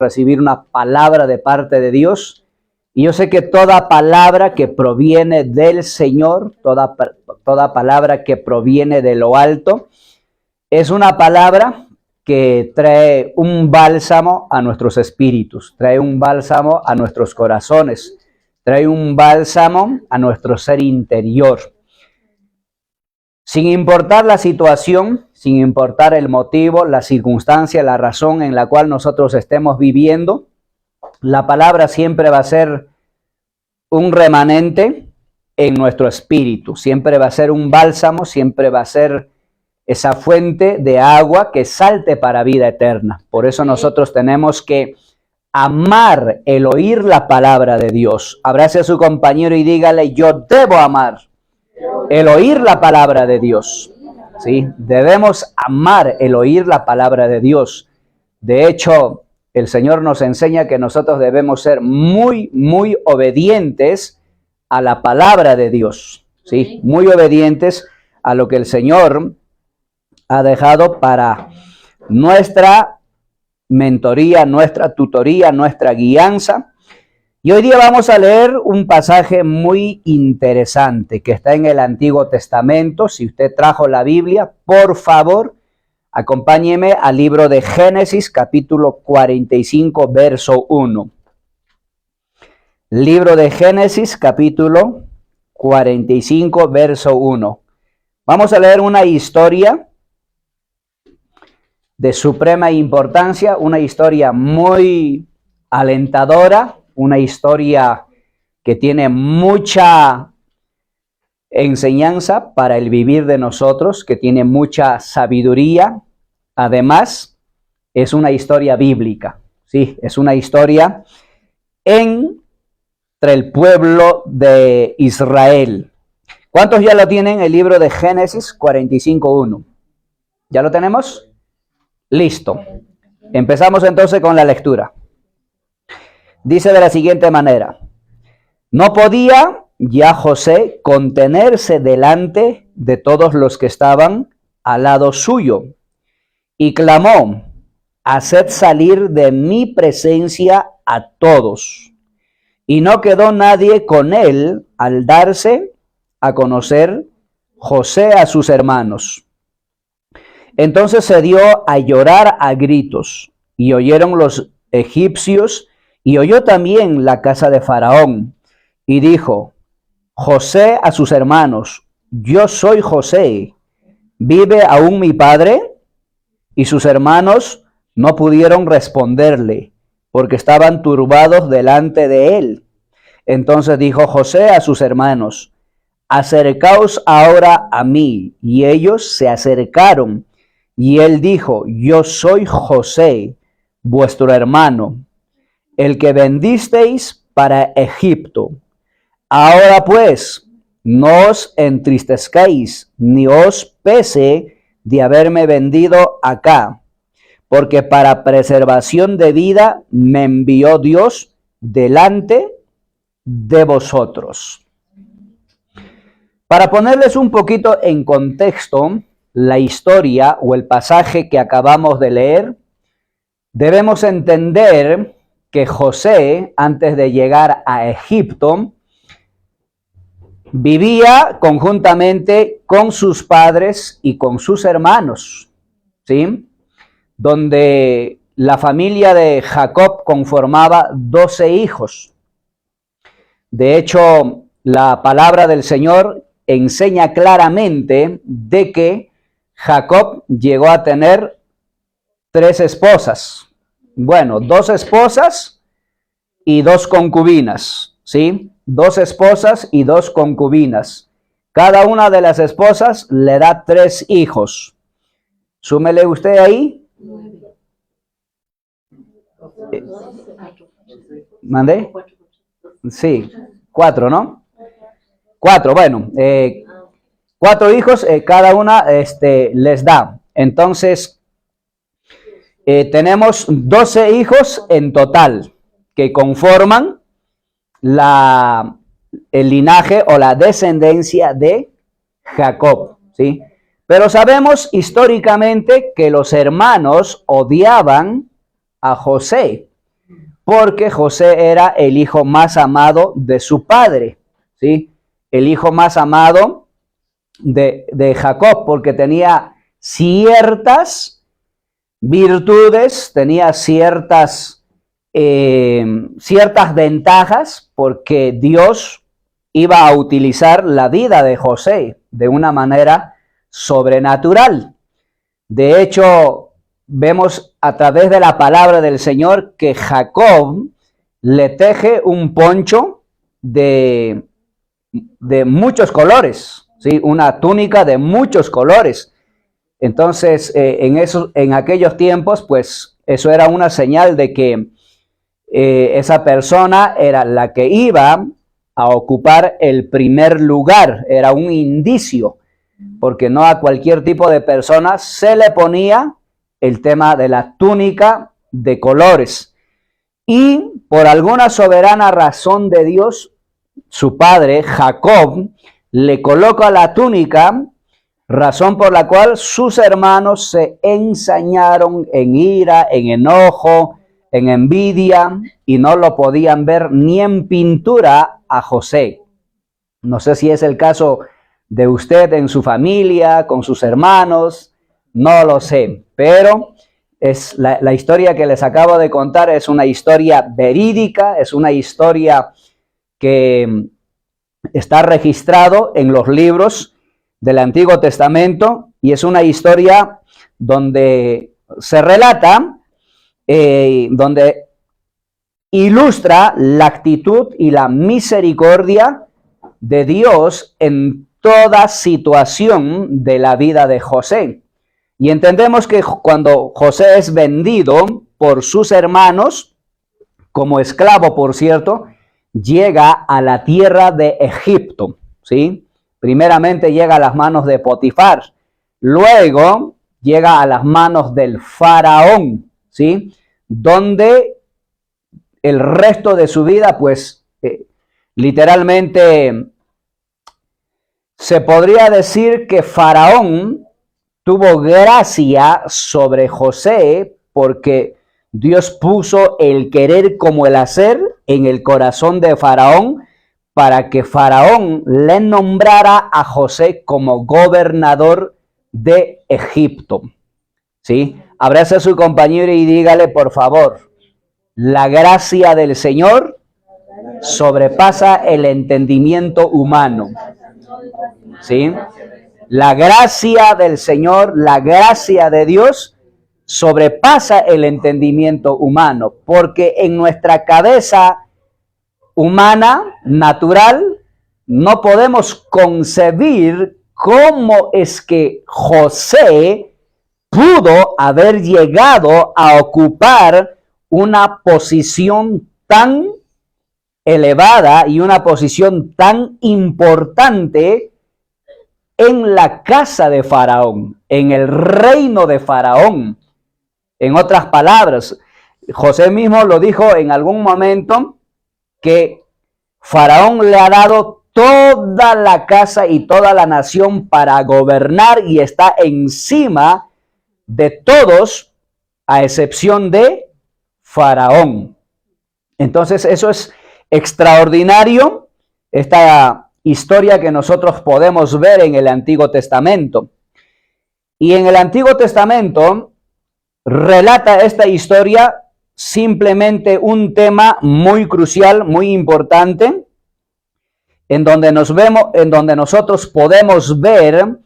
recibir una palabra de parte de Dios. Y yo sé que toda palabra que proviene del Señor, toda palabra que proviene de lo alto, es una palabra que trae un bálsamo a nuestros espíritus, trae un bálsamo a nuestros corazones, trae un bálsamo a nuestro ser interior. Sin importar la situación, sin importar el motivo, la circunstancia, la razón en la cual nosotros estemos viviendo, la palabra siempre va a ser un remanente en nuestro espíritu, siempre va a ser un bálsamo, siempre va a ser esa fuente de agua que salte para vida eterna. Por eso nosotros tenemos que amar el oír la palabra de Dios. Abrace a su compañero y dígale: yo debo amar el oír la palabra de Dios. ¿Sí? Debemos amar el oír la palabra de Dios. De hecho, el Señor nos enseña que nosotros debemos ser muy, muy obedientes a la palabra de Dios. ¿Sí? Muy obedientes a lo que el Señor ha dejado para nuestra mentoría, nuestra tutoría, nuestra guianza. Y hoy día vamos a leer un pasaje muy interesante que está en el Antiguo Testamento. Si usted trajo la Biblia, por favor, acompáñeme al libro de Génesis, capítulo 45, verso 1. Libro de Génesis, capítulo 45, verso 1. Vamos a leer una historia de suprema importancia, una historia muy alentadora, una historia que tiene mucha enseñanza para el vivir de nosotros, que tiene mucha sabiduría. Además, es una historia bíblica, sí, es una historia entre el pueblo de Israel. ¿Cuántos ya lo tienen? El libro de Génesis 45:1. ¿Ya lo tenemos? Listo. Empezamos entonces con la lectura. Dice de la siguiente manera: no podía ya José contenerse delante de todos los que estaban al lado suyo, y clamó: haced salir de mi presencia a todos. Y no quedó nadie con él al darse a conocer José a sus hermanos. Entonces se dio a llorar a gritos, y oyeron los egipcios, y oyó también la casa de Faraón, y dijo José a sus hermanos: yo soy José, ¿vive aún mi padre? Y sus hermanos no pudieron responderle, porque estaban turbados delante de él. Entonces dijo José a sus hermanos: acercaos ahora a mí. Y ellos se acercaron. Y él dijo: yo soy José, vuestro hermano, el que vendisteis para Egipto. Ahora pues, no os entristezcáis, ni os pese de haberme vendido acá, porque para preservación de vida me envió Dios delante de vosotros. Para ponerles un poquito en contexto la historia o el pasaje que acabamos de leer, debemos entender que José, antes de llegar a Egipto, vivía conjuntamente con sus padres y con sus hermanos, ¿sí? Donde la familia de Jacob conformaba 12 hijos. De hecho, la palabra del Señor enseña claramente de que Jacob llegó a tener 3 esposas. Bueno, 2 esposas y 2 concubinas, ¿sí? 2 esposas y 2 concubinas. Cada una de las esposas le da 3 hijos. Súmele usted ahí. ¿Mandé? Sí, 4, ¿no? 4, bueno. 4 hijos, cada una les da. Entonces, tenemos 12 hijos en total que conforman el linaje o la descendencia de Jacob, ¿sí? Pero sabemos históricamente que los hermanos odiaban a José. porque José era el hijo más amado de su padre, ¿sí? El hijo más amado de Jacob, porque tenía ciertas virtudes, tenía ciertas ventajas, porque Dios iba a utilizar la vida de José de una manera sobrenatural. De hecho, vemos a través de la palabra del Señor que Jacob le teje un poncho de muchos colores, ¿sí? Una túnica de muchos colores. Entonces, en aquellos tiempos, pues eso era una señal de que esa persona era la que iba a ocupar el primer lugar, era un indicio, porque no a cualquier tipo de persona se le ponía el tema de la túnica de colores. Y por alguna soberana razón de Dios, su padre, Jacob, le coloca la túnica, razón por la cual sus hermanos se ensañaron en ira, en enojo, en envidia, y no lo podían ver ni en pintura a José. No sé si es el caso de usted en su familia, con sus hermanos, no lo sé, pero es la historia que les acabo de contar es una historia verídica, es una historia que está registrado en los libros del Antiguo Testamento, y es una historia donde se relata, donde ilustra la actitud y la misericordia de Dios en toda situación de la vida de José. Y entendemos que cuando José es vendido por sus hermanos, como esclavo, por cierto, llega a la tierra de Egipto, ¿sí? Primeramente llega a las manos de Potifar, luego llega a las manos del faraón, ¿sí? Donde el resto de su vida, pues, literalmente se podría decir que Faraón tuvo gracia sobre José, porque Dios puso el querer como el hacer en el corazón de Faraón, para que Faraón le nombrara a José como gobernador de Egipto, ¿sí? Abrace a su compañero y dígale, por favor, la gracia del Señor sobrepasa el entendimiento humano, ¿sí? La gracia del Señor, la gracia de Dios sobrepasa el entendimiento humano, porque en nuestra cabeza humana, natural, no podemos concebir cómo es que José pudo haber llegado a ocupar una posición tan elevada y una posición tan importante en la casa de Faraón, en el reino de Faraón. En otras palabras, José mismo lo dijo en algún momento, que Faraón le ha dado toda la casa y toda la nación para gobernar, y está encima de todos, a excepción de Faraón. Entonces eso es extraordinario, esta historia que nosotros podemos ver en el Antiguo Testamento. Y en el Antiguo Testamento relata esta historia simplemente un tema muy crucial, muy importante, en donde nosotros podemos ver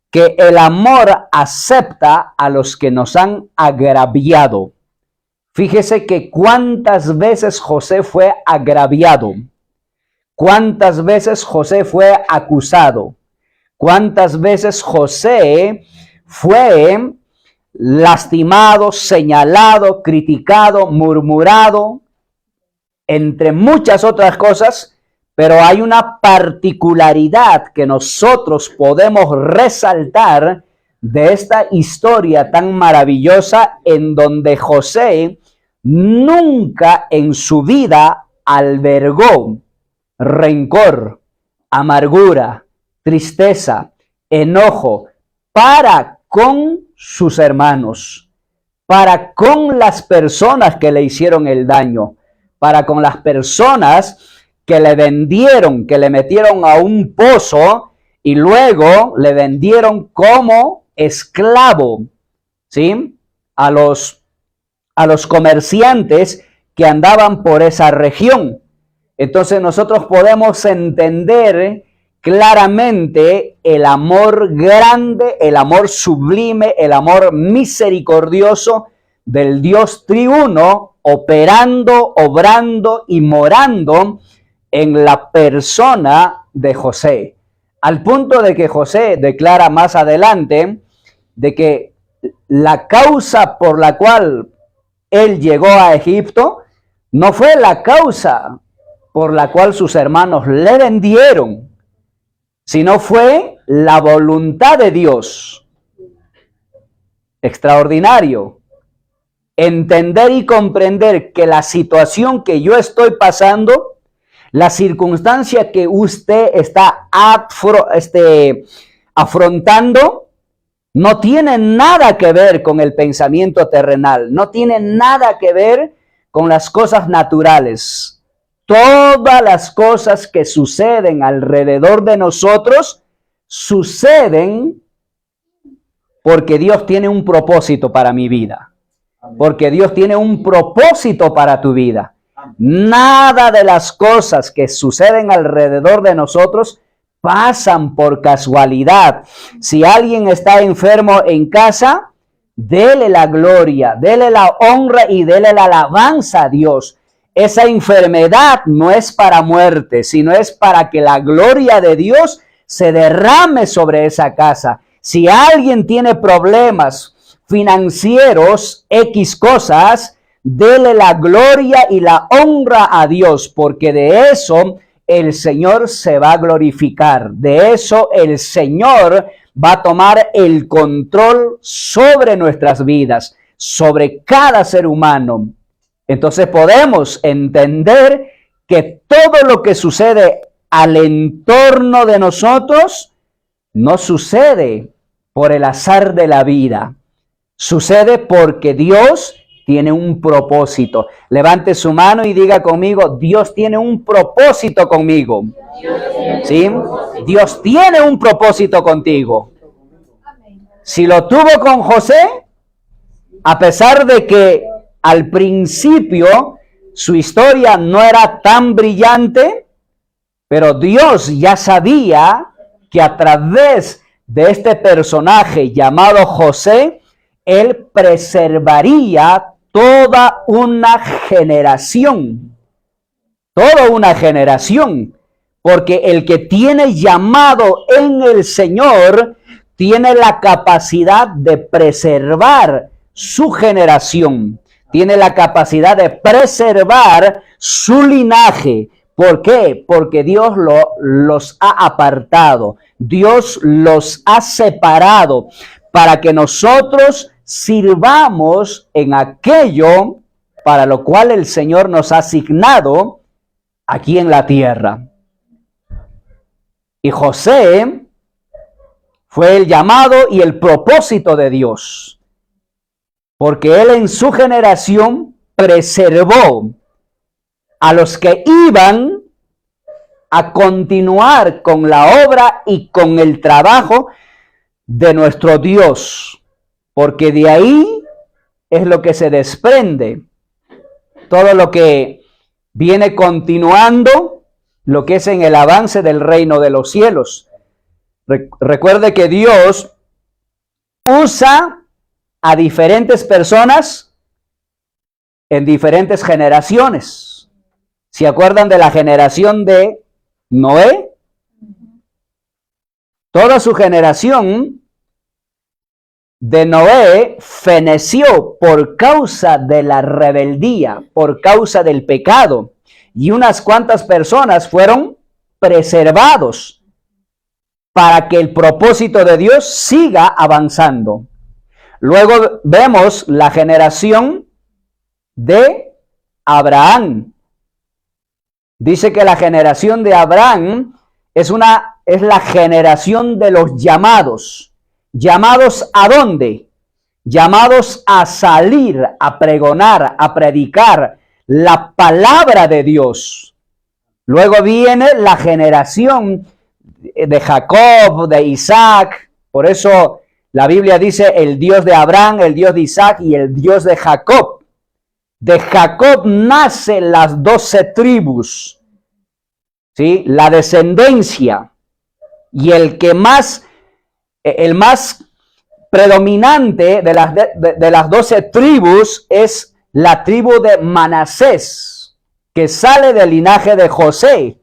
que el amor acepta a los que nos han agraviado. Fíjese que cuántas veces José fue agraviado, cuántas veces José fue acusado, cuántas veces José fue lastimado, señalado, criticado, murmurado, entre muchas otras cosas, pero hay una particularidad que nosotros podemos resaltar de esta historia tan maravillosa, en donde José nunca en su vida albergó rencor, amargura, tristeza, enojo para con sus hermanos, para con las personas que le hicieron el daño. para con las personas que le vendieron, que le metieron a un pozo y luego le vendieron como esclavo, ¿sí? A los comerciantes que andaban por esa región. Entonces nosotros podemos entender claramente el amor grande, el amor sublime, el amor misericordioso del Dios triuno operando, obrando y morando en la persona de José. Al punto de que José declara más adelante de que la causa por la cual él llegó a Egipto no fue la causa por la cual sus hermanos le vendieron, sino fue la voluntad de Dios. Extraordinario. Entender y comprender que la situación que yo estoy pasando, la circunstancia que usted está afrontando, no tiene nada que ver con el pensamiento terrenal, no tiene nada que ver con las cosas naturales. Todas las cosas que suceden alrededor de nosotros suceden porque Dios tiene un propósito para mi vida. Porque Dios tiene un propósito para tu vida. Nada de las cosas que suceden alrededor de nosotros pasan por casualidad. Si alguien está enfermo en casa, dele la gloria, dele la honra y dele la alabanza a Dios. Esa enfermedad no es para muerte, sino es para que la gloria de Dios se derrame sobre esa casa. Si alguien tiene problemas financieros, X cosas, dele la gloria y la honra a Dios, porque de eso el Señor se va a glorificar. De eso el Señor va a tomar el control sobre nuestras vidas, sobre cada ser humano. Entonces podemos entender que todo lo que sucede al entorno de nosotros no sucede por el azar de la vida. Sucede porque Dios tiene un propósito. Levante su mano y diga conmigo, Dios tiene un propósito conmigo. ¿Sí? Dios tiene un propósito contigo. Si lo tuvo con José, a pesar de que al principio su historia no era tan brillante, pero Dios ya sabía que a través de este personaje llamado José, él preservaría toda una generación, porque el que tiene llamado en el Señor tiene la capacidad de preservar su generación, tiene la capacidad de preservar su linaje. ¿Por qué? Porque Dios los ha apartado, Dios los ha separado para que nosotros sirvamos en aquello para lo cual el Señor nos ha asignado aquí en la tierra. Y José fue el llamado y el propósito de Dios, porque él en su generación preservó a los que iban a continuar con la obra y con el trabajo de nuestro Dios, porque de ahí es lo que se desprende todo lo que viene continuando, lo que es en el avance del reino de los cielos. Recuerde que Dios usa a diferentes personas en diferentes generaciones. ¿Se acuerdan de la generación de Noé? Toda su generación de Noé feneció por causa de la rebeldía, por causa del pecado. Y unas cuantas personas fueron preservados para que el propósito de Dios siga avanzando. Luego vemos la generación de Abraham. Dice que la generación de Abraham es la generación de los llamados. ¿Llamados a dónde? Llamados a salir, a pregonar, a predicar la palabra de Dios. Luego viene la generación de Jacob, de Isaac. Por eso la Biblia dice el Dios de Abraham, el Dios de Isaac y el Dios de Jacob. De Jacob nacen las 12 tribus, ¿sí? La descendencia. Y el más predominante de las 12 tribus es la tribu de Manasés, que sale del linaje de José.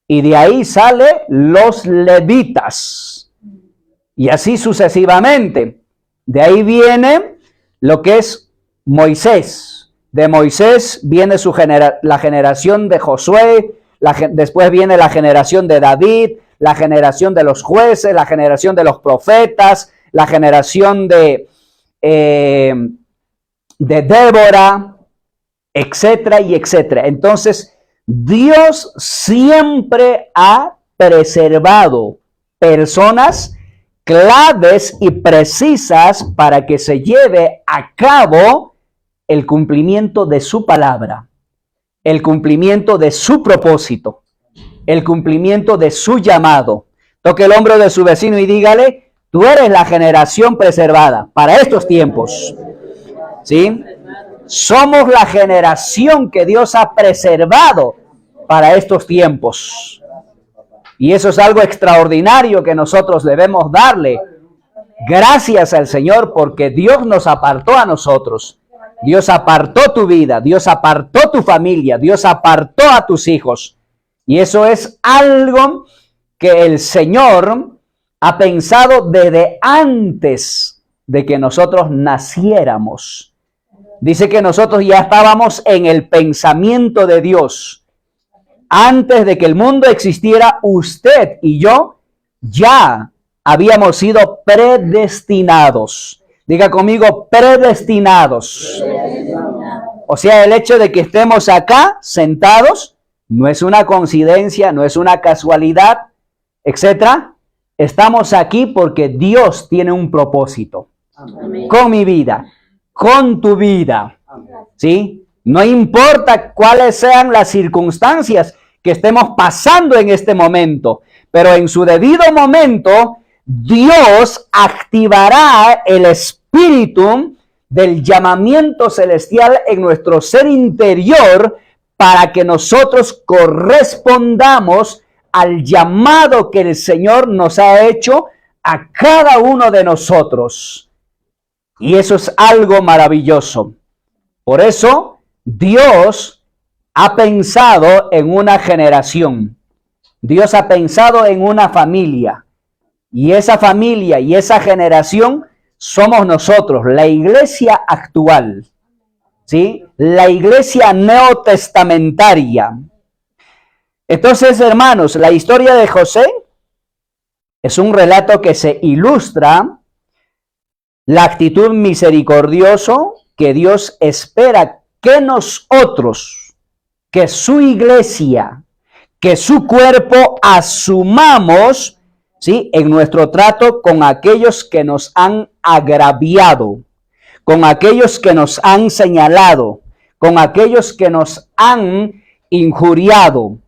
Y de ahí salen los levitas. Y así sucesivamente. De ahí viene lo que es Moisés. De Moisés viene la generación de Josué. Después viene la generación de David, la generación de los jueces, la generación de los profetas, la generación de Débora, etcétera y etcétera. Entonces, Dios siempre ha preservado personas claves y precisas para que se lleve a cabo el cumplimiento de su palabra, el cumplimiento de su propósito, el cumplimiento de su llamado. Toque el hombro de su vecino y dígale: tú eres la generación preservada para estos tiempos. ¿Sí? Somos la generación que Dios ha preservado para estos tiempos. Y eso es algo extraordinario que nosotros debemos darle gracias al Señor, porque Dios nos apartó a nosotros. Dios apartó tu vida, Dios apartó tu familia, Dios apartó a tus hijos. Y eso es algo que el Señor ha pensado desde antes de que nosotros naciéramos. Dice que nosotros ya estábamos en el pensamiento de Dios. Antes de que el mundo existiera, usted y yo ya habíamos sido predestinados. Diga conmigo: predestinados. O sea, el hecho de que estemos acá sentados no es una coincidencia, no es una casualidad, etcétera. Estamos aquí porque Dios tiene un propósito. Amén. Con mi vida, con tu vida, ¿sí? No importa cuáles sean las circunstancias que estemos pasando en este momento, pero en su debido momento, Dios activará el espíritu del llamamiento celestial en nuestro ser interior para que nosotros correspondamos al llamado que el Señor nos ha hecho a cada uno de nosotros. Y eso es algo maravilloso. Por eso, Dios ha pensado en una generación. Dios ha pensado en una familia. Y esa familia y esa generación somos nosotros, la iglesia actual. ¿Sí? La iglesia neotestamentaria. Entonces, hermanos, la historia de José es un relato que se ilustra la actitud misericordiosa que Dios espera que nosotros, que su iglesia, que su cuerpo asumamos, ¿sí?, en nuestro trato con aquellos que nos han agraviado, con aquellos que nos han señalado, con aquellos que nos han injuriado.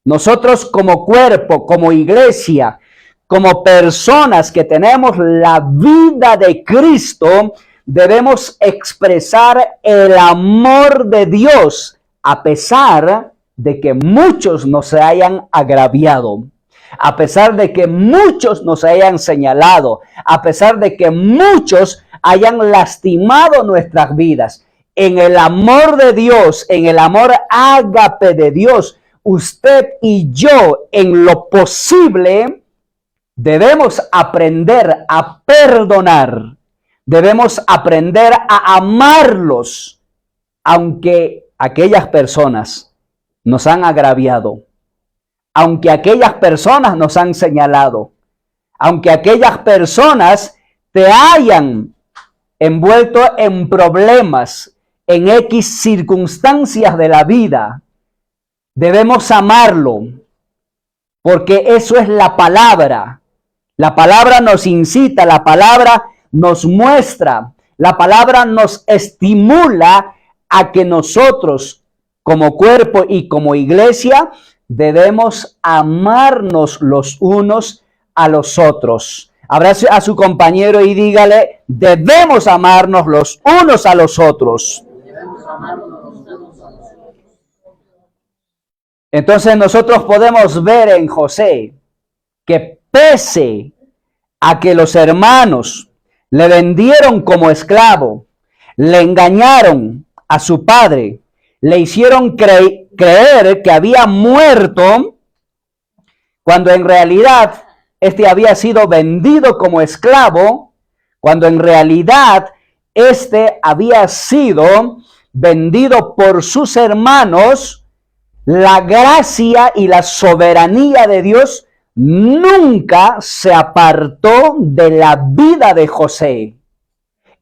Nosotros como cuerpo, como iglesia, como personas que tenemos la vida de Cristo, debemos expresar el amor de Dios a pesar de que muchos nos hayan agraviado, a pesar de que muchos nos hayan señalado, a pesar de que muchos hayan lastimado nuestras vidas. En el amor de Dios, en el amor ágape de Dios, usted y yo, en lo posible, debemos aprender a perdonar. Debemos aprender a amarlos, aunque aquellas personas nos han agraviado, aunque aquellas personas nos han señalado, aunque aquellas personas te hayan envuelto en problemas, en X circunstancias de la vida. Debemos amarlo, porque eso es la palabra. La palabra nos incita, la palabra nos muestra, la palabra nos estimula a que nosotros como cuerpo y como iglesia, debemos amarnos los unos a los otros. Abrace a su compañero y dígale, debemos amarnos los unos a los otros. Entonces nosotros podemos ver en José que pese a que los hermanos le vendieron como esclavo, le engañaron a su padre, le hicieron creer que había muerto, cuando en realidad este había sido vendido como esclavo, cuando en realidad este había sido vendido por sus hermanos, la gracia y la soberanía de Dios nunca se apartó de la vida de José.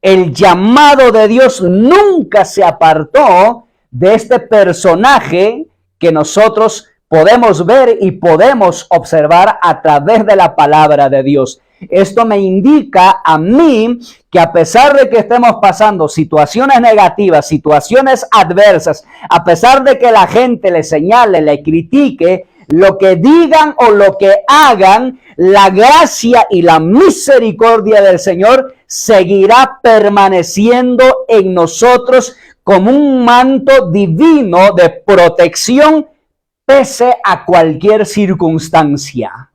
El llamado de Dios nunca se apartó de este personaje que nosotros podemos ver y podemos observar a través de la palabra de Dios. Esto me indica a mí que a pesar de que estemos pasando situaciones negativas, situaciones adversas, a pesar de que la gente le señale, le critique, lo que digan o lo que hagan, la gracia y la misericordia del Señor seguirá permaneciendo en nosotros como un manto divino de protección pese a cualquier circunstancia.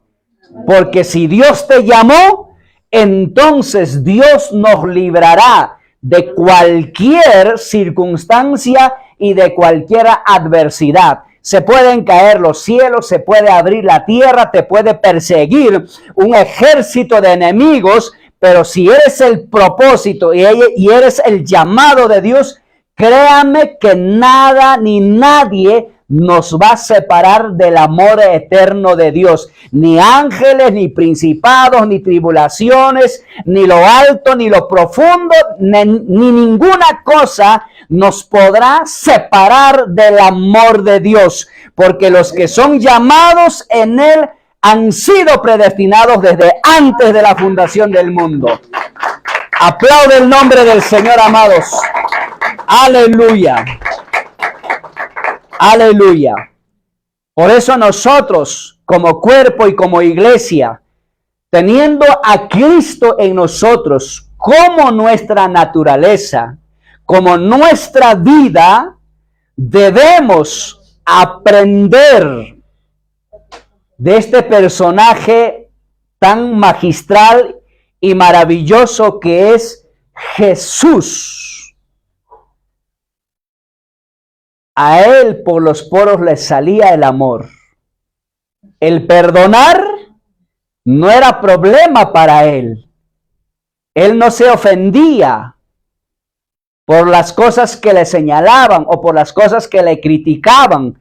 Porque si Dios te llamó, entonces Dios nos librará de cualquier circunstancia y de cualquier adversidad. Se pueden caer los cielos, se puede abrir la tierra, te puede perseguir un ejército de enemigos, pero si eres el propósito y eres el llamado de Dios, créame que nada ni nadie nos va a separar del amor eterno de Dios. Ni ángeles, ni principados, ni tribulaciones, ni lo alto, ni lo profundo, ni ninguna cosa nos podrá separar del amor de Dios. Porque los que son llamados en Él han sido predestinados desde antes de la fundación del mundo. Aplaude el nombre del Señor, amados. Aleluya. Aleluya. Por eso nosotros, como cuerpo y como iglesia, teniendo a Cristo en nosotros como nuestra naturaleza, como nuestra vida, debemos aprender de este personaje tan magistral y maravilloso que es Jesús. A Él por los poros le salía el amor. El perdonar no era problema para Él. Él no se ofendía por las cosas que le señalaban o por las cosas que le criticaban.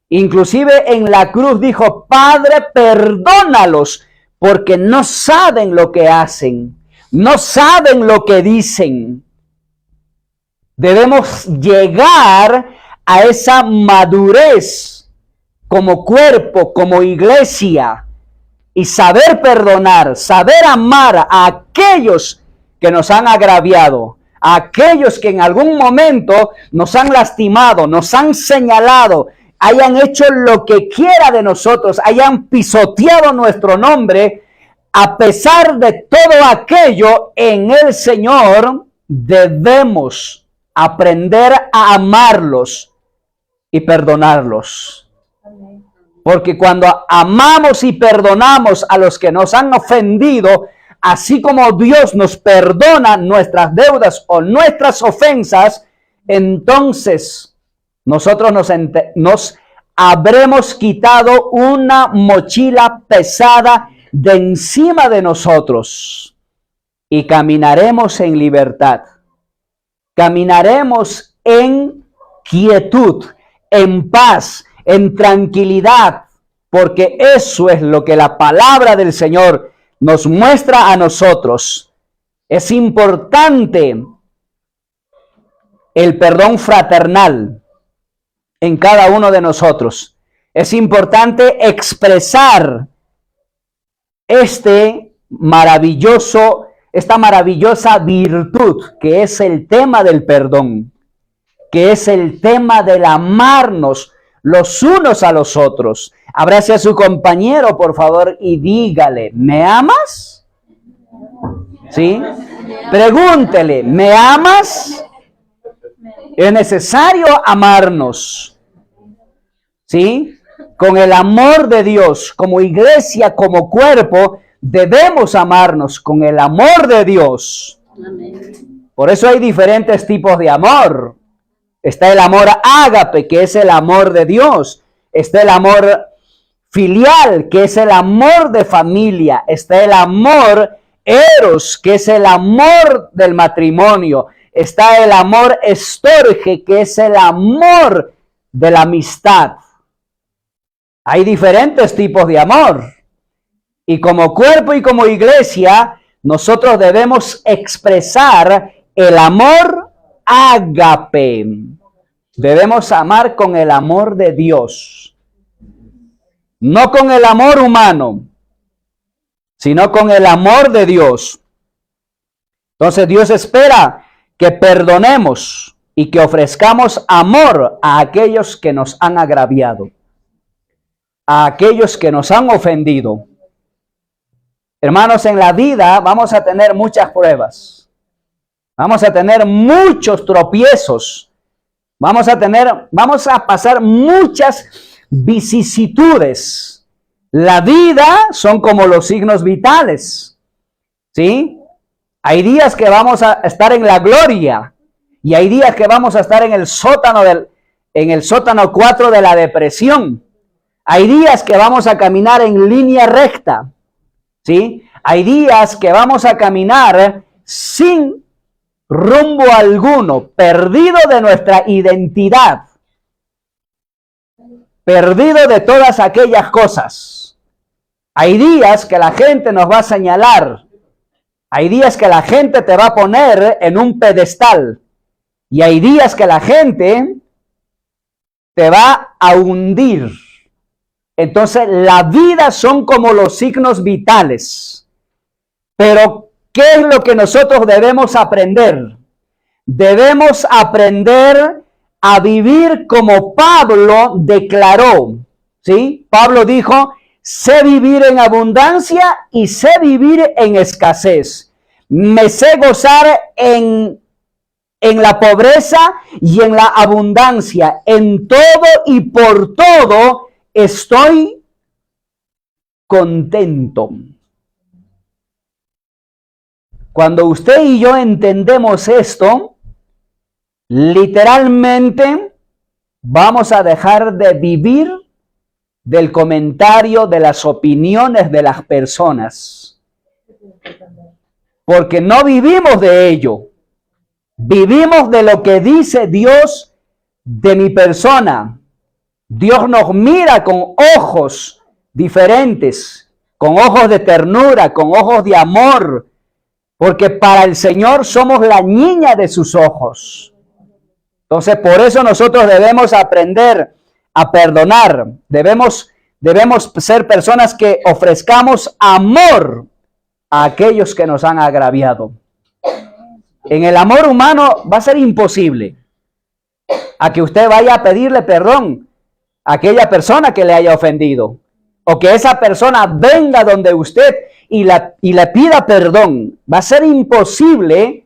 Inclusive en la cruz dijo, Padre, perdónalos, porque no saben lo que hacen, no saben lo que dicen. Debemos llegar a esa madurez como cuerpo, como iglesia, y saber perdonar, saber amar a aquellos que nos han agraviado, a aquellos que en algún momento nos han lastimado, nos han señalado, hayan hecho lo que quiera de nosotros, hayan pisoteado nuestro nombre. A pesar de todo aquello, en el Señor debemos aprender a amarlos y perdonarlos. Porque cuando amamos y perdonamos a los que nos han ofendido, así como Dios nos perdona nuestras deudas o nuestras ofensas, entonces nosotros nos habremos quitado una mochila pesada de encima de nosotros y caminaremos en libertad. Caminaremos en quietud, en paz, en tranquilidad, porque eso es lo que la palabra del Señor nos muestra a nosotros. Es importante el perdón fraternal en cada uno de nosotros. Es importante expresar esta maravillosa virtud que es el tema del perdón. que es el tema del amarnos los unos a los otros. Abrace a su compañero, por favor, y dígale, ¿me amas? ¿Sí? Pregúntele, ¿me amas? Es necesario amarnos. ¿Sí? Con el amor de Dios, como iglesia, como cuerpo, debemos amarnos con el amor de Dios. Por eso hay diferentes tipos de amor. Está el amor ágape, que es el amor de Dios. Está el amor filial, que es el amor de familia. Está el amor eros, que es el amor del matrimonio. Está el amor estorge, que es el amor de la amistad. Hay diferentes tipos de amor. Y como cuerpo y como iglesia, nosotros debemos expresar el amor ágape. Debemos amar con el amor de Dios. No con el amor humano, sino con el amor de Dios. Entonces Dios espera que perdonemos y que ofrezcamos amor a aquellos que nos han agraviado, a aquellos que nos han ofendido. Hermanos, en la vida vamos a tener muchas pruebas. Vamos a tener muchos tropiezos. Vamos a pasar muchas vicisitudes. La vida son como los signos vitales. ¿Sí? Hay días que vamos a estar en la gloria y hay días que vamos a estar en el sótano 4 de la depresión. Hay días que vamos a caminar en línea recta. ¿Sí? Hay días que vamos a caminar sin rumbo alguno, perdido de nuestra identidad, perdido de todas aquellas cosas. Hay días que la gente nos va a señalar, hay días que la gente te va a poner en un pedestal y hay días que la gente te va a hundir. Entonces, la vida son como los signos vitales. Pero, ¿qué es lo que nosotros debemos aprender? Debemos aprender a vivir como Pablo declaró. ¿Sí? Pablo dijo, sé vivir en abundancia y sé vivir en escasez. Me sé gozar en la pobreza y en la abundancia. En todo y por todo estoy contento. Cuando usted y yo entendemos esto, literalmente vamos a dejar de vivir del comentario, de las opiniones de las personas. Porque no vivimos de ello. Vivimos de lo que dice Dios de mi persona. Dios nos mira con ojos diferentes, con ojos de ternura, con ojos de amor, porque para el Señor somos la niña de sus ojos. Entonces, por eso nosotros debemos aprender a perdonar. Debemos ser personas que ofrezcamos amor a aquellos que nos han agraviado. En el amor humano va a ser imposible a que usted vaya a pedirle perdón a aquella persona que le haya ofendido, o que esa persona venga donde usted y le pida perdón. Va a ser imposible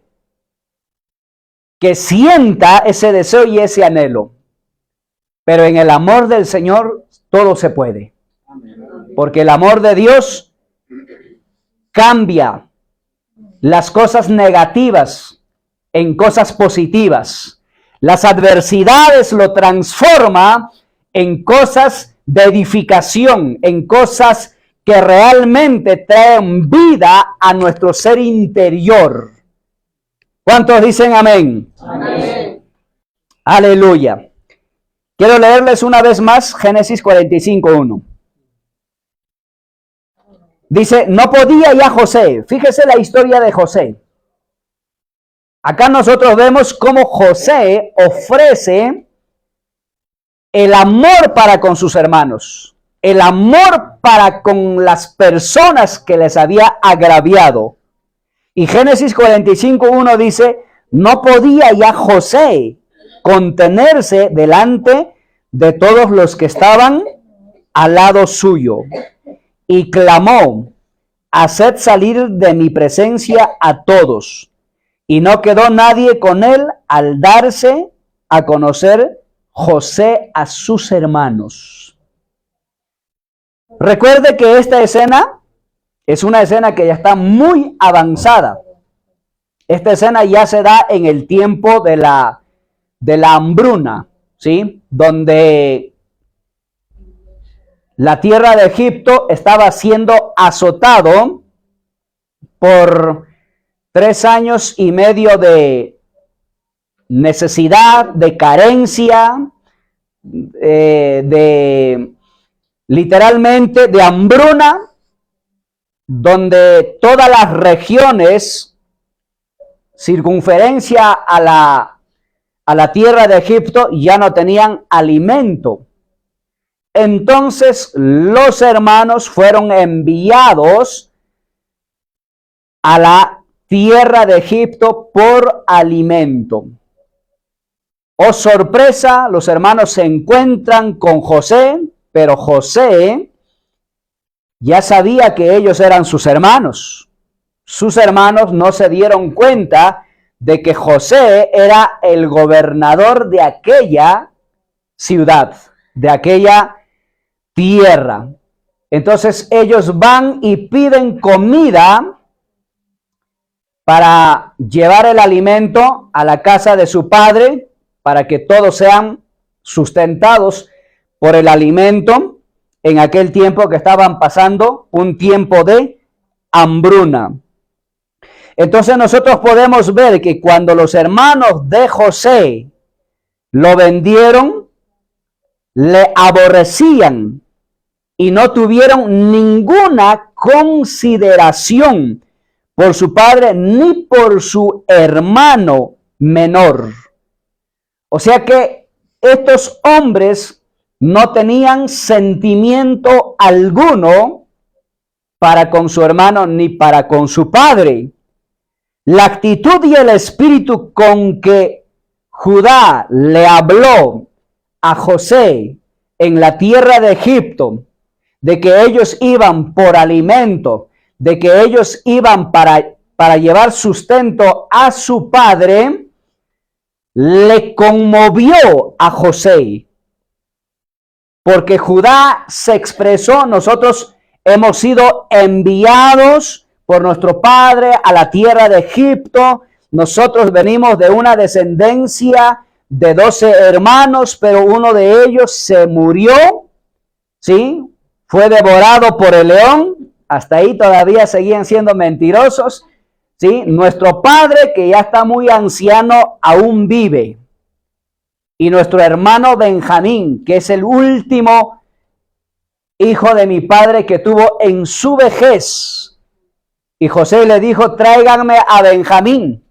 que sienta ese deseo y ese anhelo. Pero en el amor del Señor todo se puede. Porque el amor de Dios cambia las cosas negativas en cosas positivas. Las adversidades lo transforma en cosas de edificación, en cosas que realmente traen vida a nuestro ser interior. ¿Cuántos dicen amén? Amén. Aleluya. Quiero leerles una vez más Génesis 45:1. Dice, no podía ya José. Fíjese la historia de José. Acá nosotros vemos cómo José ofrece el amor para con sus hermanos, el amor para con las personas que les había agraviado. Y Génesis 45:1 dice, no podía ya José contenerse delante de todos los que estaban al lado suyo. Y clamó: haced salir de mi presencia a todos. Y no quedó nadie con él al darse a conocer José a sus hermanos. Recuerde que esta escena es una escena que ya está muy avanzada. Esta escena ya se da en el tiempo de la hambruna, ¿sí? Donde la tierra de Egipto estaba siendo azotado por 3 años y medio de necesidad, de carencia, literalmente de hambruna, donde todas las regiones circunferencia a la tierra de Egipto ya no tenían alimento. Entonces los hermanos fueron enviados a la tierra de Egipto por alimento. Oh sorpresa, los hermanos se encuentran con José, pero José ya sabía que ellos eran sus hermanos. Sus hermanos no se dieron cuenta de que José era el gobernador de aquella ciudad, de aquella tierra. Entonces ellos van y piden comida para llevar el alimento a la casa de su padre, para que todos sean sustentados por el alimento en aquel tiempo que estaban pasando un tiempo de hambruna. Entonces nosotros podemos ver que cuando los hermanos de José lo vendieron, le aborrecían y no tuvieron ninguna consideración por su padre ni por su hermano menor. O sea que estos hombres no tenían sentimiento alguno para con su hermano ni para con su padre. La actitud y el espíritu con que Judá le habló a José en la tierra de Egipto, de que ellos iban por alimento, de que ellos iban para llevar sustento a su padre, le conmovió a José. Porque Judá se expresó: nosotros hemos sido enviados por nuestro padre a la tierra de Egipto. Nosotros venimos de una descendencia de 12 hermanos, pero uno de ellos se murió, ¿sí? Fue devorado por el león. Hasta ahí todavía seguían siendo mentirosos, ¿sí? Nuestro padre, que ya está muy anciano, aún vive. Y nuestro hermano Benjamín, que es el último hijo de mi padre que tuvo en su vejez. Y José le dijo: tráiganme a Benjamín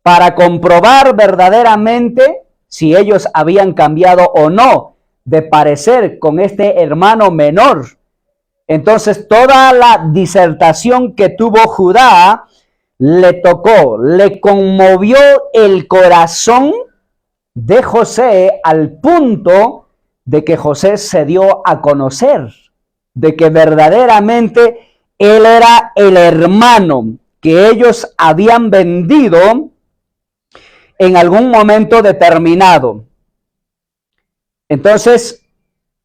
para comprobar verdaderamente si ellos habían cambiado o no de parecer con este hermano menor. Entonces toda la disertación que tuvo Judá le tocó, le conmovió el corazón de José al punto de que José se dio a conocer de que verdaderamente él era el hermano que ellos habían vendido en algún momento determinado. Entonces,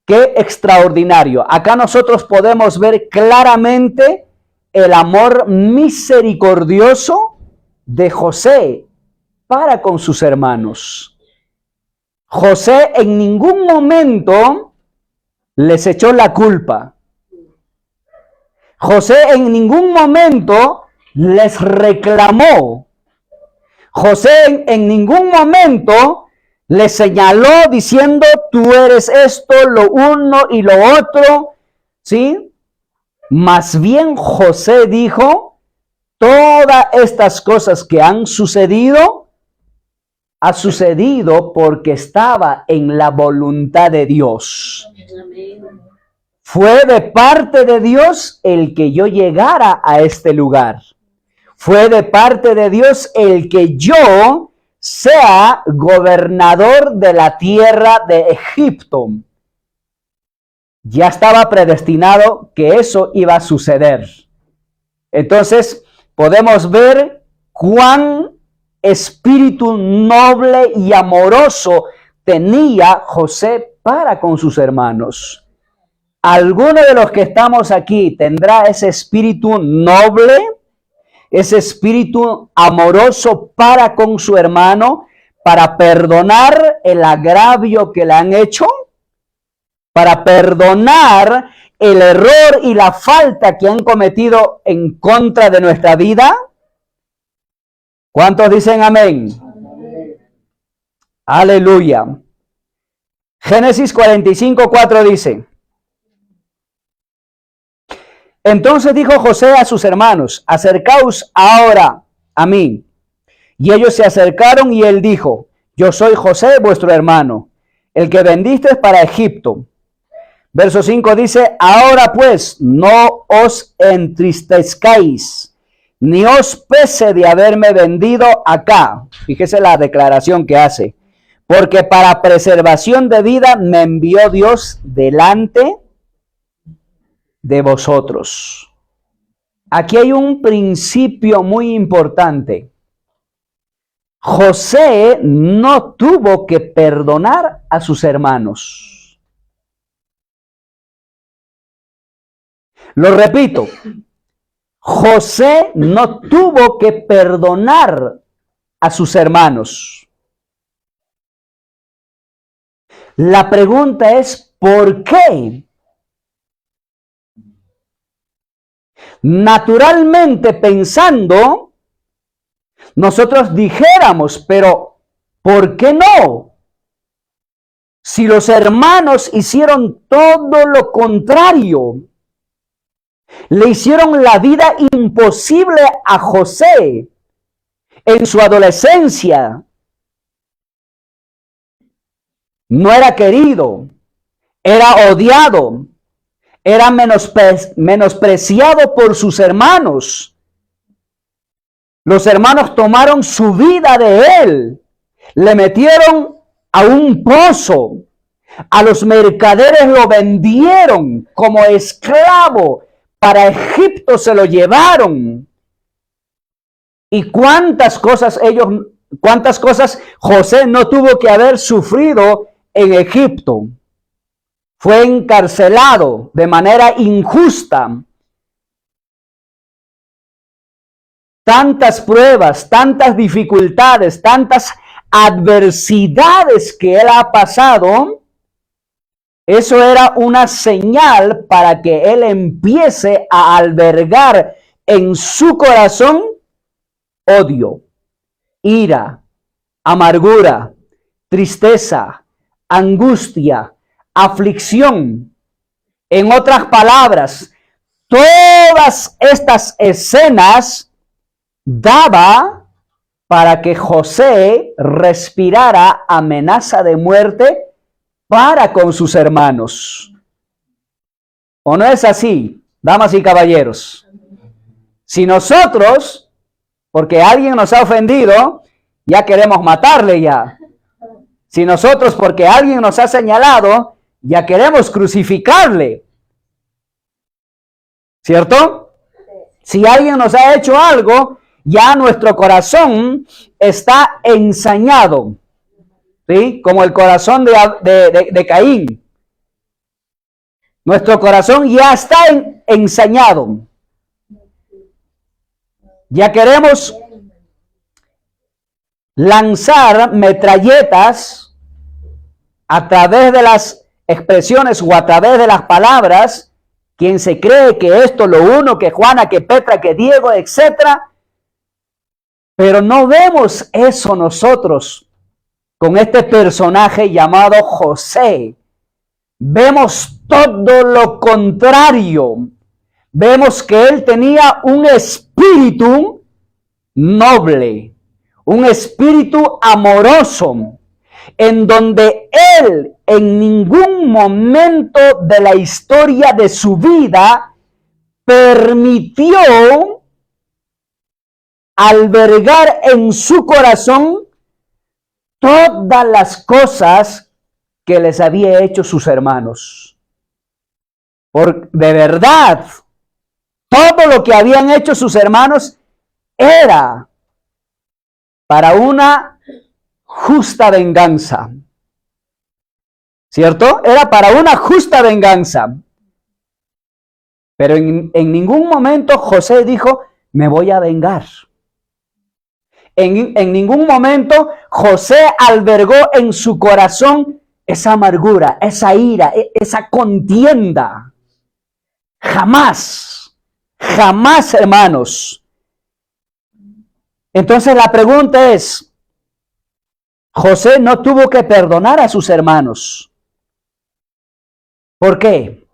qué extraordinario. Acá nosotros podemos ver claramente el amor misericordioso de José para con sus hermanos. José en ningún momento les echó la culpa. José en ningún momento les reclamó. José en ningún momento les señaló diciendo: tú eres esto, lo uno y lo otro, ¿sí? Más bien José dijo: todas estas cosas que han sucedido, ha sucedido porque estaba en la voluntad de Dios. Fue de parte de Dios el que yo llegara a este lugar. Fue de parte de Dios el que yo sea gobernador de la tierra de Egipto. Ya estaba predestinado que eso iba a suceder. Entonces, podemos ver cuán espíritu noble y amoroso tenía José para con sus hermanos. ¿Alguno de los que estamos aquí tendrá ese espíritu noble, ese espíritu amoroso para con su hermano, para perdonar el agravio que le han hecho, para perdonar el error y la falta que han cometido en contra de nuestra vida? ¿Cuántos dicen amén? Amén. Aleluya. Génesis 45:4 dice: entonces dijo José a sus hermanos: acercaos ahora a mí. Y ellos se acercaron y él dijo: yo soy José, vuestro hermano, el que vendisteis para Egipto. Verso 5 dice: ahora pues no os entristezcáis, ni os pese de haberme vendido acá. Fíjese la declaración que hace. Porque para preservación de vida me envió Dios delante de vosotros. Aquí hay un principio muy importante. José no tuvo que perdonar a sus hermanos. Lo repito, José no tuvo que perdonar a sus hermanos. La pregunta es, ¿por qué? Naturalmente pensando, nosotros dijéramos, pero ¿por qué no? Si los hermanos hicieron todo lo contrario, le hicieron la vida imposible a José en su adolescencia. No era querido, era odiado, era menospreciado por sus hermanos. Los hermanos tomaron su vida de él, le metieron a un pozo, a los mercaderes lo vendieron como esclavo, para Egipto se lo llevaron. Y cuántas cosas José no tuvo que haber sufrido en Egipto. Fue encarcelado de manera injusta. Tantas pruebas, tantas dificultades, tantas adversidades que él ha pasado. Eso era una señal para que él empiece a albergar en su corazón odio, ira, amargura, tristeza, angustia, aflicción. En otras palabras, todas estas escenas daba para que José respirara amenaza de muerte para con sus hermanos. ¿O no es así, damas y caballeros? Si nosotros, porque alguien nos ha ofendido, ya queremos matarle ya. Si nosotros, porque alguien nos ha señalado, ya queremos crucificarle. ¿Cierto? Si alguien nos ha hecho algo, ya nuestro corazón está ensañado. ¿Sí? Como el corazón de Caín. Nuestro corazón ya está ensañado. Ya queremos lanzar metralletas a través de las expresiones o a través de las palabras. Quien se cree que esto, lo uno, que Juana, que Petra, que Diego, etcétera. Pero no vemos eso nosotros con este personaje llamado José. Vemos todo lo contrario. Vemos que él tenía un espíritu noble, un espíritu amoroso, en donde él en ningún momento de la historia de su vida permitió albergar en su corazón todas las cosas que les había hecho sus hermanos. De verdad, todo lo que habían hecho sus hermanos era para una justa venganza. ¿Cierto? Era para una justa venganza. Pero en ningún momento José dijo, me voy a vengar. En ningún momento José albergó en su corazón esa amargura, esa ira, esa contienda. Jamás, jamás, hermanos. Entonces la pregunta es, José no tuvo que perdonar a sus hermanos. ¿Por qué?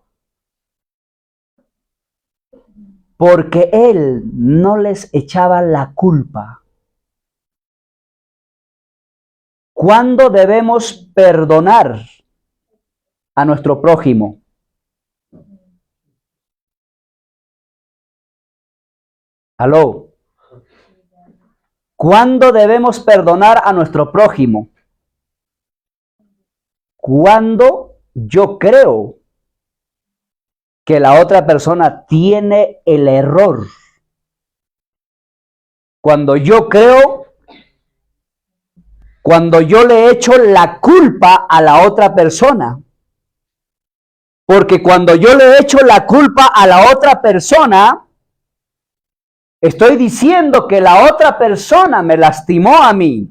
Porque él no les echaba la culpa. ¿Cuándo debemos perdonar a nuestro prójimo? ¿Aló? ¿Cuándo debemos perdonar a nuestro prójimo? Cuando yo creo que la otra persona tiene el error. Cuando yo le echo la culpa a la otra persona. Porque cuando yo le echo la culpa a la otra persona, estoy diciendo que la otra persona me lastimó a mí.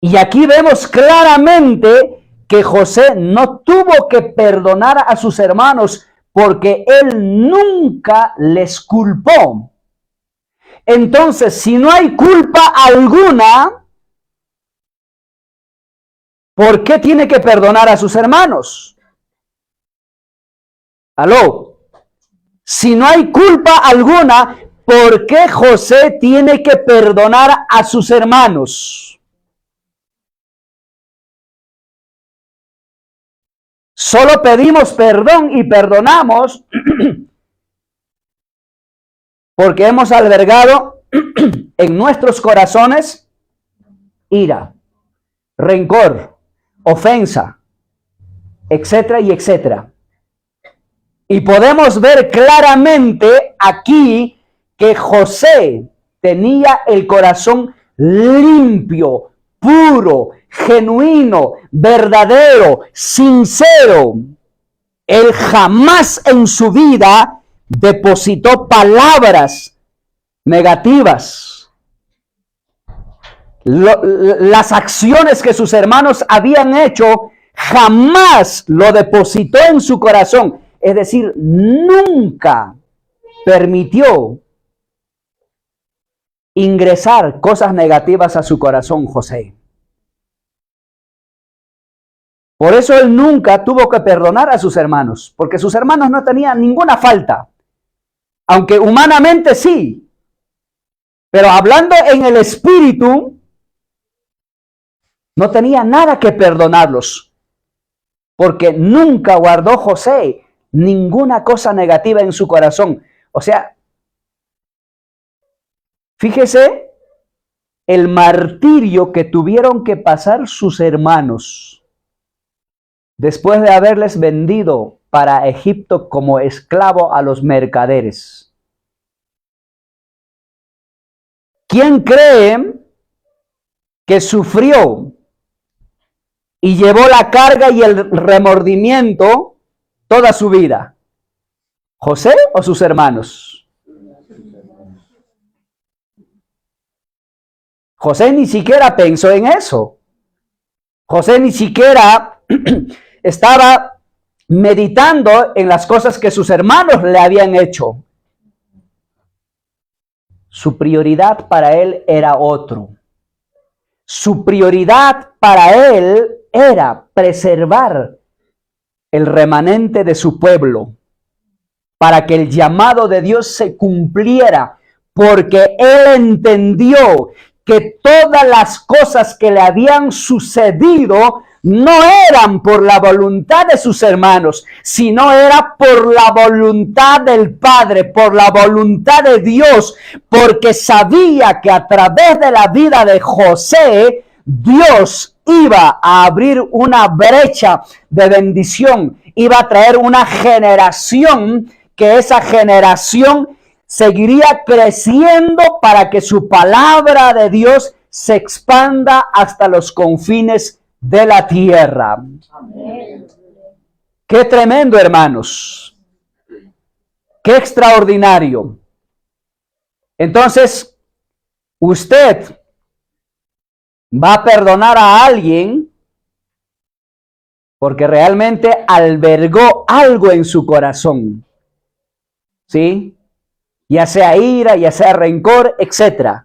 Y aquí vemos claramente que José no tuvo que perdonar a sus hermanos porque él nunca les culpó. Entonces, si no hay culpa alguna, ¿por qué tiene que perdonar a sus hermanos? ¿Aló? Si no hay culpa alguna, ¿por qué José tiene que perdonar a sus hermanos? Solo pedimos perdón y perdonamos porque hemos albergado en nuestros corazones ira, rencor, ofensa, etcétera y etcétera. Y podemos ver claramente aquí que José tenía el corazón limpio, puro, genuino, verdadero, sincero. Él jamás en su vida depositó palabras negativas. Las acciones que sus hermanos habían hecho, jamás lo depositó en su corazón. Es decir, nunca permitió ingresar cosas negativas a su corazón, José. Por eso él nunca tuvo que perdonar a sus hermanos, porque sus hermanos no tenían ninguna falta, aunque humanamente sí, pero hablando en el espíritu, no tenía nada que perdonarlos, porque nunca guardó José ninguna cosa negativa en su corazón. O sea, fíjese el martirio que tuvieron que pasar sus hermanos después de haberles vendido para Egipto como esclavo a los mercaderes. ¿Quién cree que sufrió y llevó la carga y el remordimiento toda su vida? ¿José o sus hermanos? José ni siquiera pensó en eso. José ni siquiera estaba meditando en las cosas que sus hermanos le habían hecho. Su prioridad para él era otro. Su prioridad para él era preservar el remanente de su pueblo para que el llamado de Dios se cumpliera, porque él entendió que todas las cosas que le habían sucedido no eran por la voluntad de sus hermanos, sino era por la voluntad del Padre, por la voluntad de Dios, porque sabía que a través de la vida de José, Dios iba a abrir una brecha de bendición, iba a traer una generación, que esa generación seguiría creciendo para que su palabra de Dios se expanda hasta los confines de la tierra. Amén. Qué tremendo, hermanos. Qué extraordinario. Entonces, usted va a perdonar a alguien porque realmente albergó algo en su corazón. ¿Sí? Ya sea ira, ya sea rencor, etc.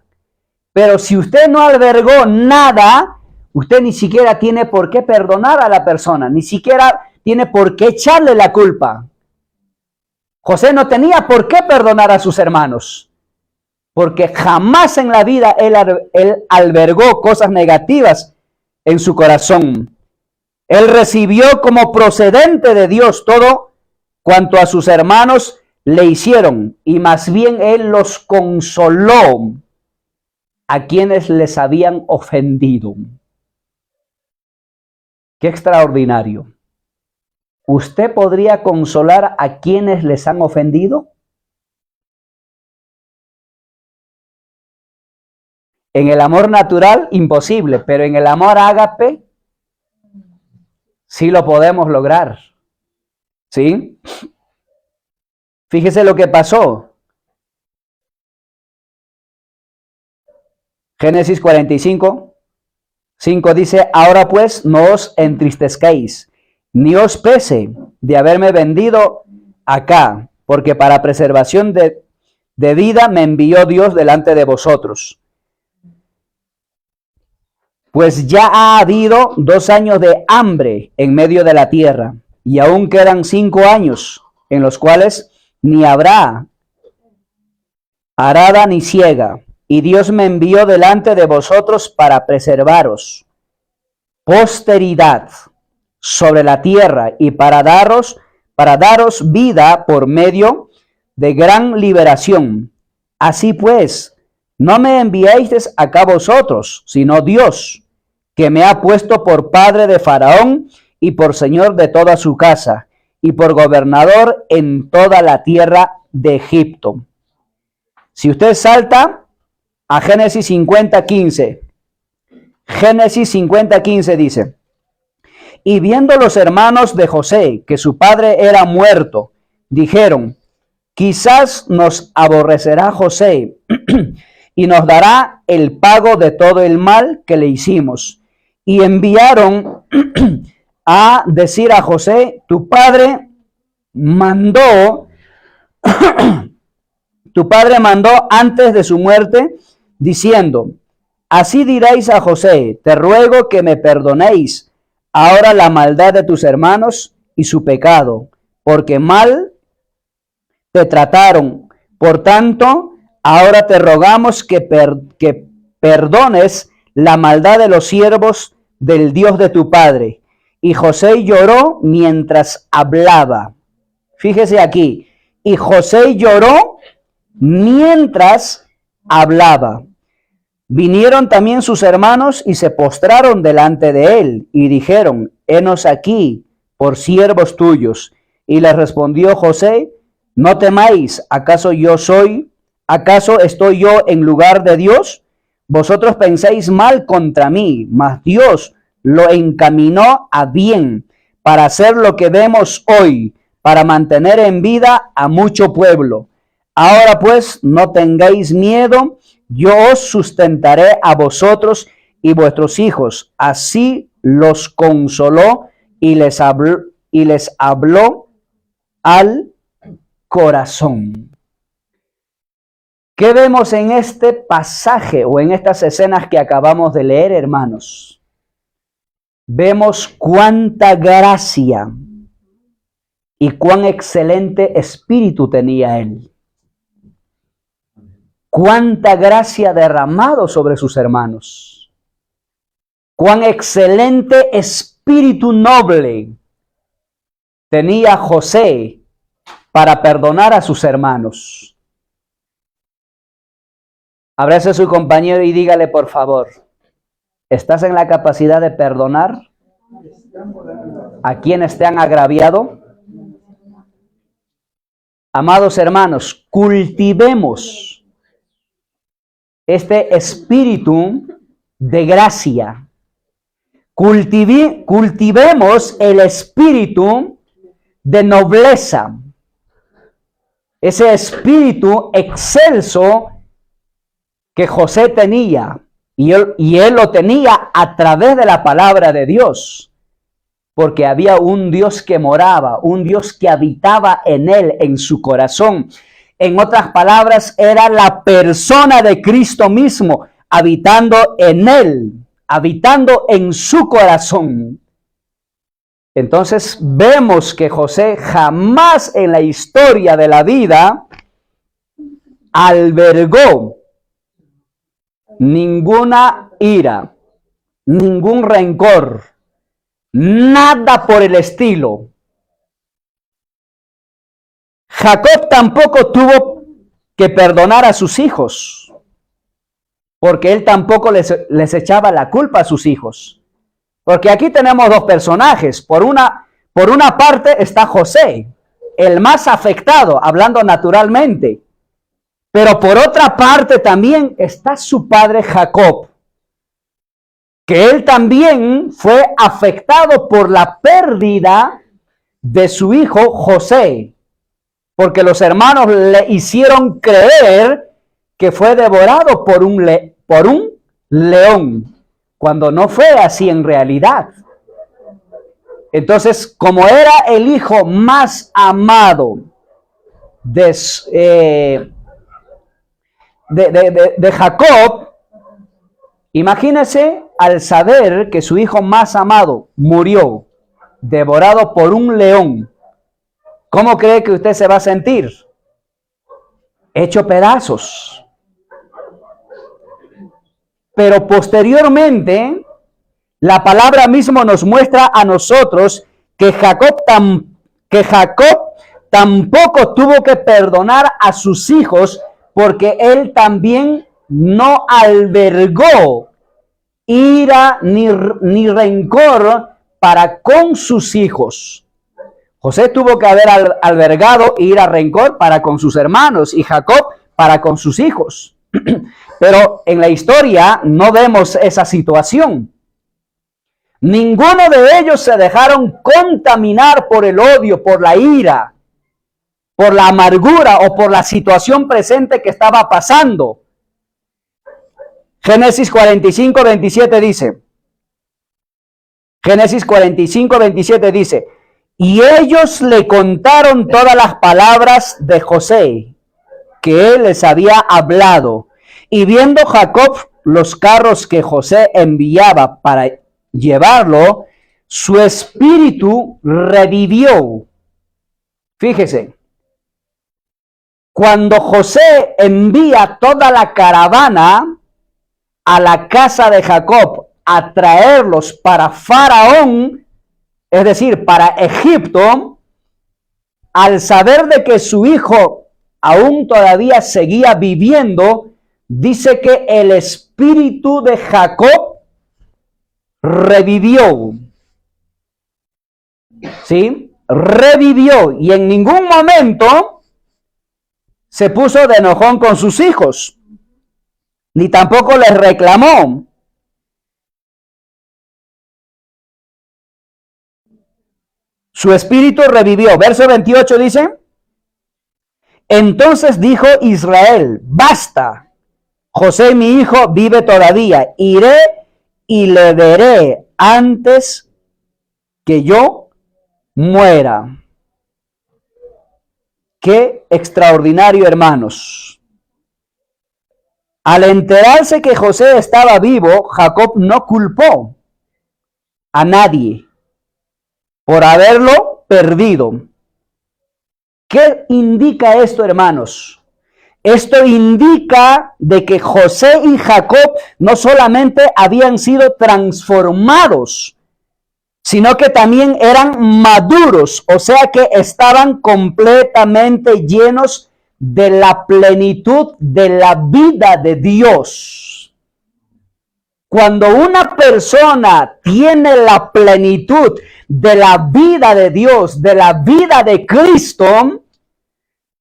Pero si usted no albergó nada, usted ni siquiera tiene por qué perdonar a la persona, ni siquiera tiene por qué echarle la culpa. José no tenía por qué perdonar a sus hermanos, porque jamás en la vida él albergó cosas negativas en su corazón. Él recibió como procedente de Dios todo cuanto a sus hermanos le hicieron, y más bien él los consoló a quienes les habían ofendido. Qué extraordinario. ¿Usted podría consolar a quienes les han ofendido? En el amor natural, imposible, pero en el amor ágape, sí lo podemos lograr. ¿Sí? Fíjese lo que pasó. Génesis 45, 5 dice, ahora pues no os entristezcáis, ni os pese de haberme vendido acá, porque para preservación de vida me envió Dios delante de vosotros. Pues ya ha habido 2 años de hambre en medio de la tierra, y aún quedan 5 años, en los cuales ni habrá arada ni siega, y Dios me envió delante de vosotros para preservaros posteridad sobre la tierra y para daros vida por medio de gran liberación. Así pues, no me enviéis acá vosotros, sino Dios, que me ha puesto por padre de Faraón y por señor de toda su casa y por gobernador en toda la tierra de Egipto. Si usted salta a Génesis 50:15, Génesis 50:15 dice, y viendo los hermanos de José que su padre era muerto, dijeron, quizás nos aborrecerá José y nos dará el pago de todo el mal que le hicimos. Y enviaron a decir a José, tu padre mandó antes de su muerte, diciendo, así diréis a José, te ruego que me perdonéis ahora la maldad de tus hermanos y su pecado, porque mal te trataron. Por tanto, ahora te rogamos que perdones la maldad de los siervos del Dios de tu padre. Y José lloró mientras hablaba. Fíjese aquí. Y José lloró mientras hablaba. Vinieron también sus hermanos y se postraron delante de él y dijeron, henos aquí por siervos tuyos. Y les respondió José, no temáis, ¿acaso estoy yo en lugar de Dios? Vosotros pensáis mal contra mí, mas Dios lo encaminó a bien para hacer lo que vemos hoy, para mantener en vida a mucho pueblo. Ahora pues, no tengáis miedo, yo os sustentaré a vosotros y vuestros hijos. Así los consoló y les habló al corazón. ¿Qué vemos en este pasaje o en estas escenas que acabamos de leer, hermanos? Vemos cuánta gracia y cuán excelente espíritu tenía él. Cuánta gracia derramado sobre sus hermanos. Cuán excelente espíritu espíritu noble tenía José para perdonar a sus hermanos? Abrace a su compañero y dígale, por favor, ¿estás en la capacidad de perdonar a quienes te han agraviado? Amados hermanos, cultivemos este espíritu de gracia. Cultivemos el espíritu de nobleza. Ese espíritu excelso que José tenía. Y él lo tenía a través de la palabra de Dios. Porque había un Dios que moraba, un Dios que habitaba en él, en su corazón. En otras palabras, era la persona de Cristo mismo, habitando en él, habitando en su corazón. Entonces vemos que José jamás en la historia de la vida albergó ninguna ira, ningún rencor, nada por el estilo. Jacob tampoco tuvo que perdonar a sus hijos, porque él tampoco les echaba la culpa a sus hijos. Porque aquí tenemos dos personajes. Por una parte está José, el más afectado, hablando naturalmente. Pero por otra parte también está su padre Jacob, que él también fue afectado por la pérdida de su hijo José, porque los hermanos le hicieron creer que fue devorado por un león, cuando no fue así en realidad. Entonces, como era el hijo más amado de Jacob, imagínese al saber que su hijo más amado murió devorado por un león. ¿Cómo cree que usted se va a sentir? Hecho pedazos. Pero posteriormente, la palabra mismo nos muestra a nosotros que Jacob tampoco tuvo que perdonar a sus hijos, porque él también no albergó ira ni rencor para con sus hijos. José tuvo que haber albergado ira, rencor para con sus hermanos y Jacob para con sus hijos. Pero en la historia no vemos esa situación. Ninguno de ellos se dejaron contaminar por el odio, por la ira, por la amargura o por la situación presente que estaba pasando. Génesis 45, 27 dice, Génesis 45, 27 dice, y ellos le contaron todas las palabras de José que él les había hablado. Y viendo Jacob los carros que José enviaba para llevarlo, su espíritu revivió. Fíjese, cuando José envía toda la caravana a la casa de Jacob a traerlos para Faraón, es decir, para Egipto, al saber de que su hijo aún todavía seguía viviendo, dice que el espíritu de Jacob revivió. ¿Sí? Revivió y en ningún momento se puso de enojón con sus hijos, ni tampoco les reclamó. Su espíritu revivió. Verso 28 dice, entonces dijo Israel, basta, José mi hijo vive todavía, iré y le veré antes que yo muera. Qué extraordinario, hermanos. Al enterarse que José estaba vivo, Jacob no culpó a nadie por haberlo perdido. ¿Qué indica esto, hermanos? Esto indica de que José y Jacob no solamente habían sido transformados sino que también eran maduros, o sea que estaban completamente llenos de la plenitud de la vida de Dios. Cuando una persona tiene la plenitud de la vida de Dios, de la vida de Cristo,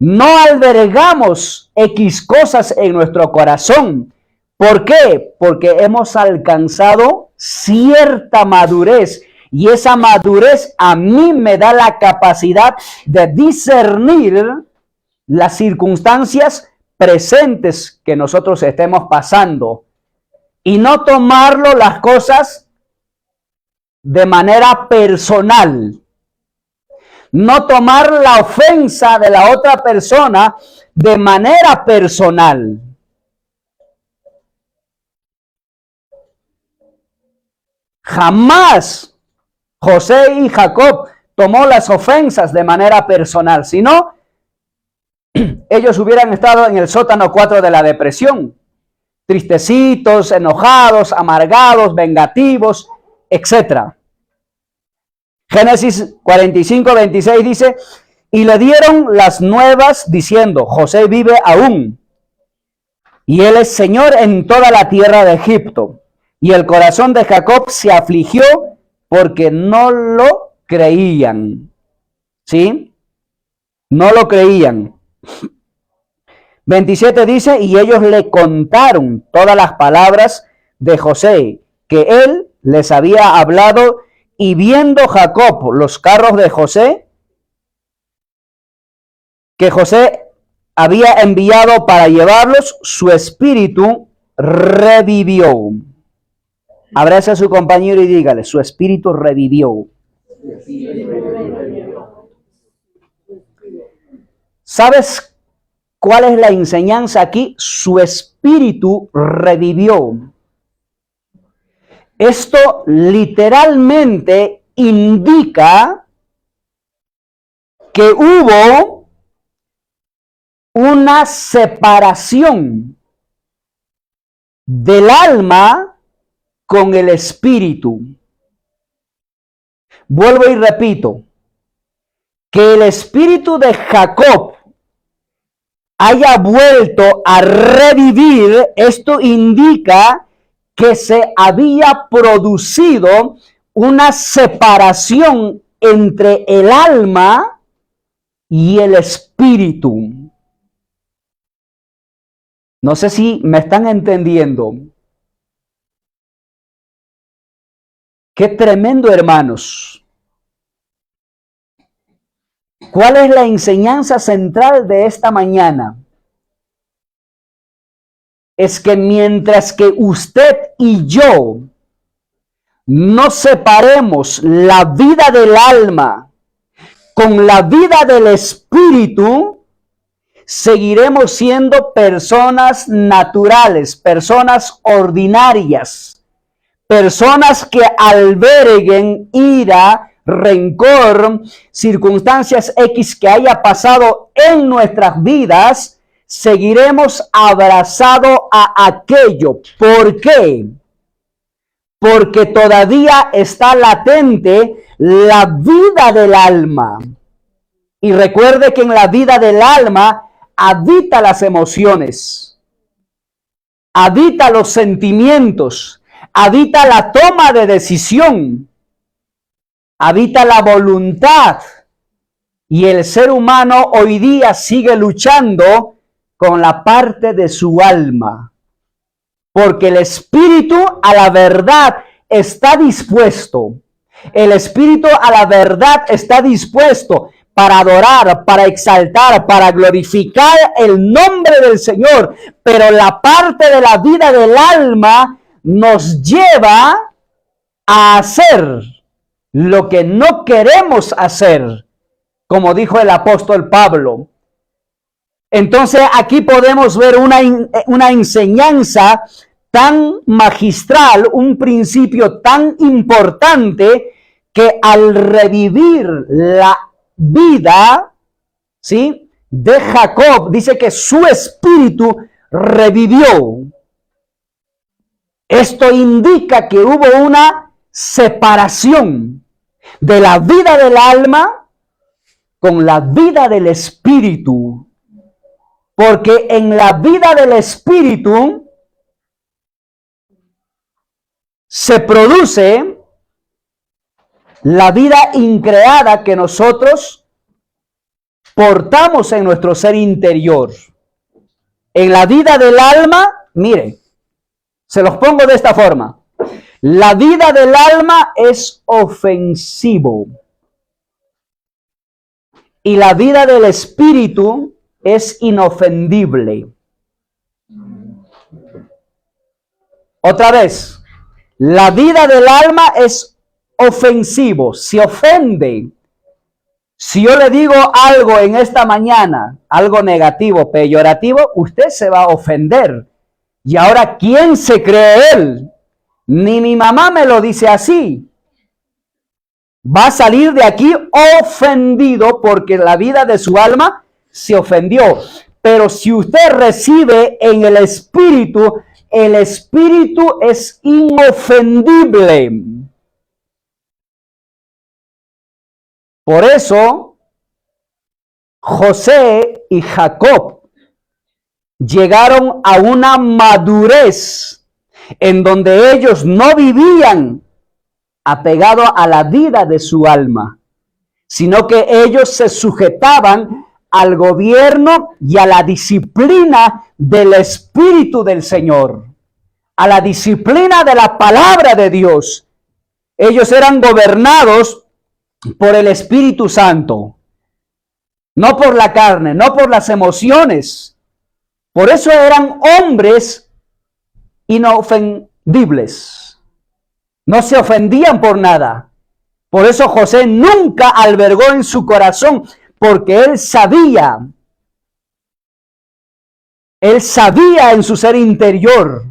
no albergamos X cosas en nuestro corazón. ¿Por qué? Porque hemos alcanzado cierta madurez. Y esa madurez a mí me da la capacidad de discernir las circunstancias presentes que nosotros estemos pasando. Y no tomarlo las cosas de manera personal. No tomar la ofensa de la otra persona de manera personal. Jamás José y Jacob tomó las ofensas de manera personal, sino ellos hubieran estado en el sótano 4 de la depresión, tristecitos, enojados, amargados, vengativos, etc. Génesis 45:26 dice, y le dieron las nuevas diciendo, José vive aún, y él es señor en toda la tierra de Egipto. Y el corazón de Jacob se afligió porque no lo creían. ¿Sí? No lo creían. 27 dice, y ellos le contaron todas las palabras de José, que él les había hablado, y viendo Jacob los carros de José, que José había enviado para llevarlos, su espíritu revivió. Abrace a su compañero y dígale, su espíritu revivió. ¿Sabes cuál es la enseñanza aquí? Su espíritu revivió. Esto literalmente indica que hubo una separación del alma con el espíritu. Vuelvo y repito, que el espíritu de Jacob haya vuelto a revivir, esto indica que se había producido una separación entre el alma y el espíritu. No sé si me están entendiendo. Qué tremendo, hermanos. ¿Cuál es la enseñanza central de esta mañana? Es que mientras que usted y yo no separemos la vida del alma con la vida del espíritu, seguiremos siendo personas naturales, personas ordinarias. Personas que alberguen ira, rencor, circunstancias X que haya pasado en nuestras vidas, seguiremos abrazados a aquello. ¿Por qué? Porque todavía está latente la vida del alma. Y recuerde que en la vida del alma habita las emociones, habita los sentimientos, habita la toma de decisión, habita la voluntad, y el ser humano hoy día sigue luchando con la parte de su alma, porque el espíritu a la verdad está dispuesto, el espíritu a la verdad está dispuesto para adorar, para exaltar, para glorificar el nombre del Señor, pero la parte de la vida del alma nos lleva a hacer lo que no queremos hacer, como dijo el apóstol Pablo. Entonces aquí podemos ver una enseñanza tan magistral, un principio tan importante, que al revivir la vida, ¿sí?, de Jacob, dice que su espíritu revivió. Esto indica que hubo una separación. de la vida del alma con la vida del espíritu. Porque en la vida del espíritu se produce la vida increada que nosotros portamos en nuestro ser interior. En la vida del alma, mire, se los pongo de esta forma. La vida del alma es ofensivo. Y la vida del espíritu es inofendible. Otra vez, la vida del alma es ofensivo, se ofende. Si yo le digo algo en esta mañana, algo negativo, peyorativo, usted se va a ofender. Y ahora, ¿quién se cree él? Ni mi mamá me lo dice así. Va a salir de aquí ofendido porque la vida de su alma se ofendió. Pero si usted recibe en el espíritu es inofendible. Por eso, José y Jacob llegaron a una madurez en donde ellos no vivían apegado a la vida de su alma, sino que ellos se sujetaban al gobierno y a la disciplina del Espíritu del Señor, a la disciplina de la palabra de Dios. Ellos eran gobernados por el Espíritu Santo, no por la carne, no por las emociones. Por eso eran hombres inofendibles. No se ofendían por nada. Por eso José nunca albergó en su corazón, porque él sabía en su ser interior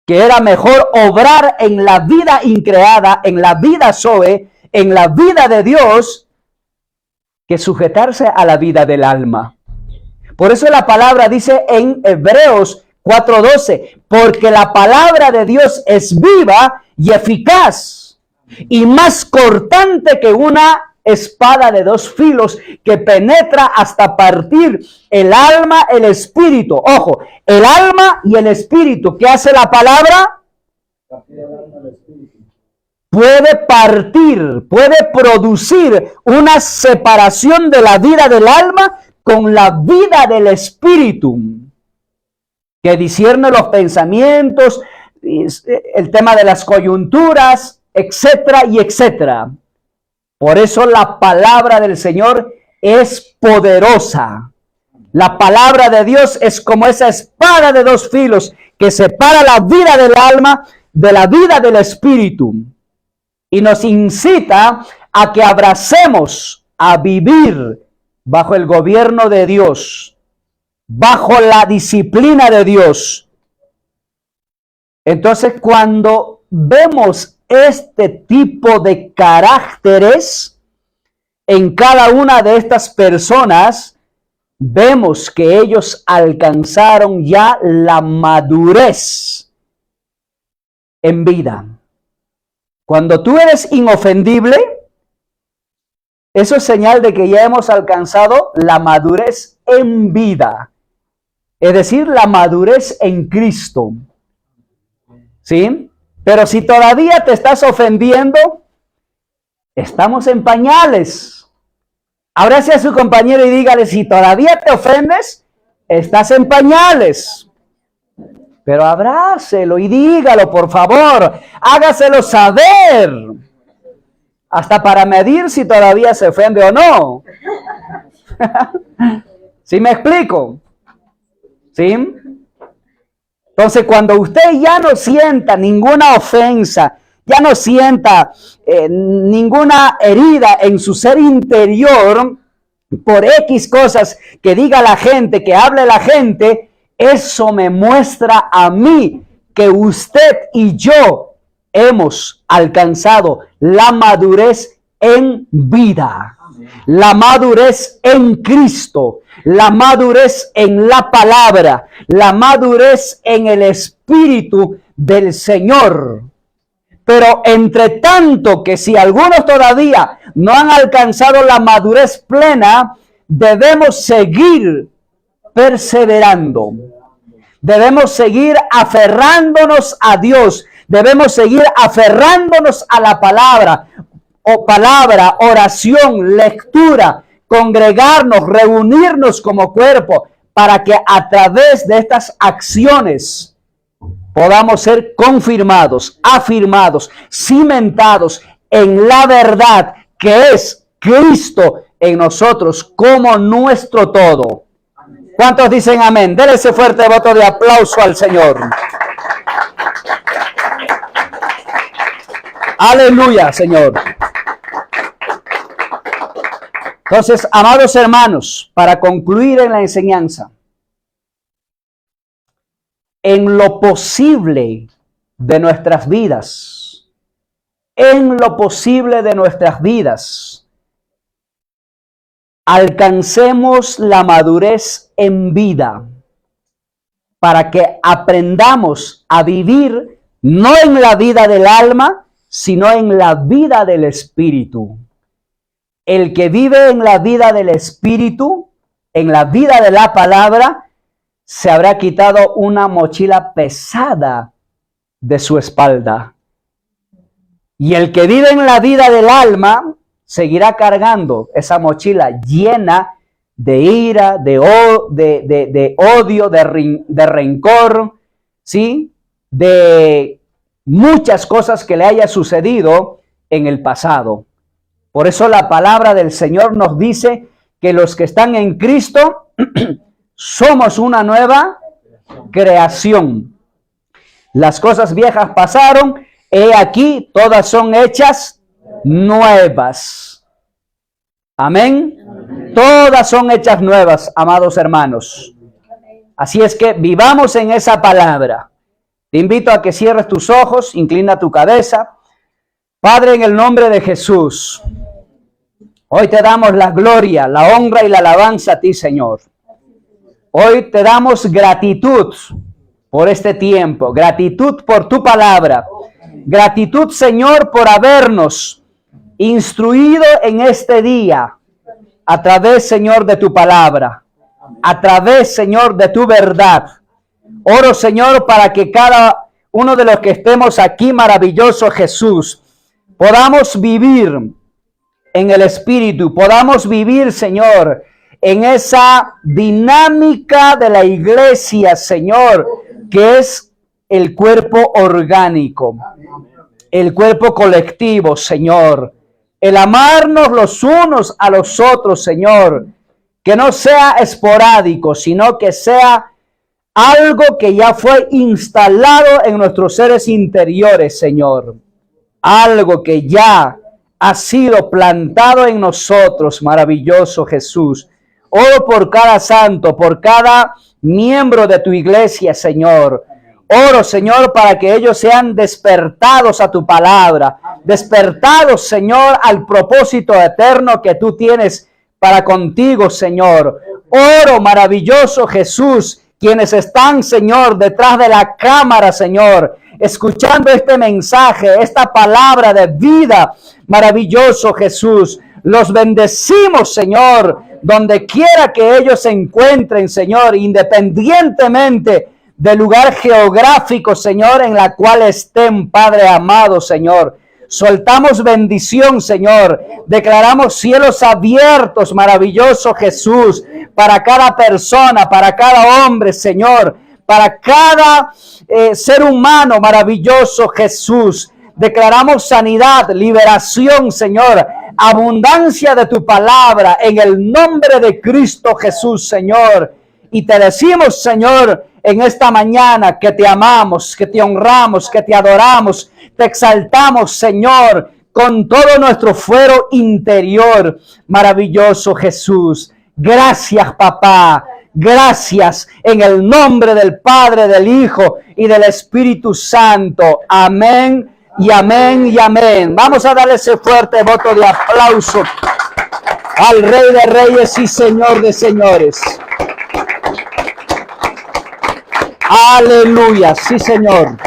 que era mejor obrar en la vida increada, en la vida Zoe, en la vida de Dios, que sujetarse a la vida del alma. Por eso la palabra dice en Hebreos 4:12, porque la palabra de Dios es viva y eficaz y más cortante que una espada de dos filos, que penetra hasta partir el alma, el espíritu. Ojo, el alma y el espíritu. ¿Qué hace la palabra? Puede partir, puede producir una separación de la vida del alma con la vida del espíritu, que discierne los pensamientos, el tema de las coyunturas, etcétera y etcétera. Por eso la palabra del Señor es poderosa. La palabra de Dios es como esa espada de dos filos que separa la vida del alma de la vida del espíritu y nos incita a que abracemos a vivir bajo el gobierno de Dios, bajo la disciplina de Dios. Entonces, cuando vemos este tipo de caracteres en cada una de estas personas, vemos que ellos alcanzaron ya la madurez en vida. Cuando tú eres inofendible, eso es señal de que ya hemos alcanzado la madurez en vida, es decir, la madurez en Cristo. ¿Sí? Pero si todavía te estás ofendiendo, estamos en pañales. Abrace a su compañero y dígale, si todavía te ofendes, estás en pañales. Pero abrácelo y dígalo, por favor. Hágaselo saber. Hasta para medir si todavía se ofende o no. ¿Sí me explico? ¿Sí? Entonces, cuando usted ya no sienta ninguna ofensa, ya no sienta ninguna herida en su ser interior por X cosas que diga la gente, que hable la gente, eso me muestra a mí que usted y yo hemos alcanzado la madurez en vida, la madurez en Cristo, la madurez en la palabra, la madurez en el Espíritu del Señor. Pero entre tanto que si algunos todavía no han alcanzado la madurez plena, debemos seguir perseverando. Debemos seguir aferrándonos a Dios. Debemos seguir aferrándonos a la palabra, oración, lectura, congregarnos, reunirnos como cuerpo, para que a través de estas acciones podamos ser confirmados, afirmados, cimentados en la verdad que es Cristo en nosotros como nuestro todo. ¿Cuántos dicen amén? Denle ese fuerte voto de aplauso al Señor. Aleluya, Señor. Entonces, amados hermanos, para concluir en la enseñanza, en lo posible de nuestras vidas, alcancemos la madurez en vida para que aprendamos a vivir no en la vida del alma, sino en la vida del espíritu. El que vive en la vida del espíritu, en la vida de la palabra, se habrá quitado una mochila pesada de su espalda. Y el que vive en la vida del alma seguirá cargando esa mochila llena de ira, de odio, de rencor, ¿sí? De muchas cosas que le haya sucedido en el pasado. Por eso la palabra del Señor nos dice que los que están en Cristo somos una nueva creación. Las cosas viejas pasaron, he aquí, todas son hechas nuevas. Amén. Todas son hechas nuevas, amados hermanos. Así es que vivamos en esa palabra. Te invito a que cierres tus ojos, inclina tu cabeza. Padre, en el nombre de Jesús, hoy te damos la gloria, la honra y la alabanza a ti, Señor. Hoy te damos gratitud por este tiempo, gratitud por tu palabra, gratitud, Señor, por habernos instruido en este día a través, Señor, de tu palabra, a través, Señor, de tu verdad. Oro, Señor, para que cada uno de los que estemos aquí, maravilloso Jesús, podamos vivir en el Espíritu, podamos vivir, Señor, en esa dinámica de la iglesia, Señor, que es el cuerpo orgánico, el cuerpo colectivo, Señor. El amarnos los unos a los otros, Señor, que no sea esporádico, sino que sea algo que ya fue instalado en nuestros seres interiores, Señor. Algo que ya ha sido plantado en nosotros, maravilloso Jesús. Oro por cada santo, por cada miembro de tu iglesia, Señor. Oro, Señor, para que ellos sean despertados a tu palabra, despertados, Señor, al propósito eterno que tú tienes para contigo, Señor. Oro, maravilloso Jesús, quienes están, Señor, detrás de la cámara, Señor, escuchando este mensaje, esta palabra de vida, maravilloso Jesús. Los bendecimos, Señor, donde quiera que ellos se encuentren, Señor, independientemente del lugar geográfico, Señor, en la cual estén, Padre amado, Señor. Soltamos bendición, Señor. Declaramos cielos abiertos, maravilloso Jesús, para cada persona, para cada hombre, Señor, para cada ser humano, maravilloso Jesús. Declaramos sanidad, liberación, Señor, abundancia de tu palabra en el nombre de Cristo Jesús, Señor. Y te decimos, Señor, en esta mañana que te amamos, que te honramos, que te adoramos, te exaltamos, Señor, con todo nuestro fuero interior. Maravilloso Jesús. Gracias, papá. Gracias en el nombre del Padre, del Hijo y del Espíritu Santo. Amén y amén y amén. Vamos a darle ese fuerte voto de aplauso al Rey de Reyes y Señor de Señores. Aleluya, sí, Señor.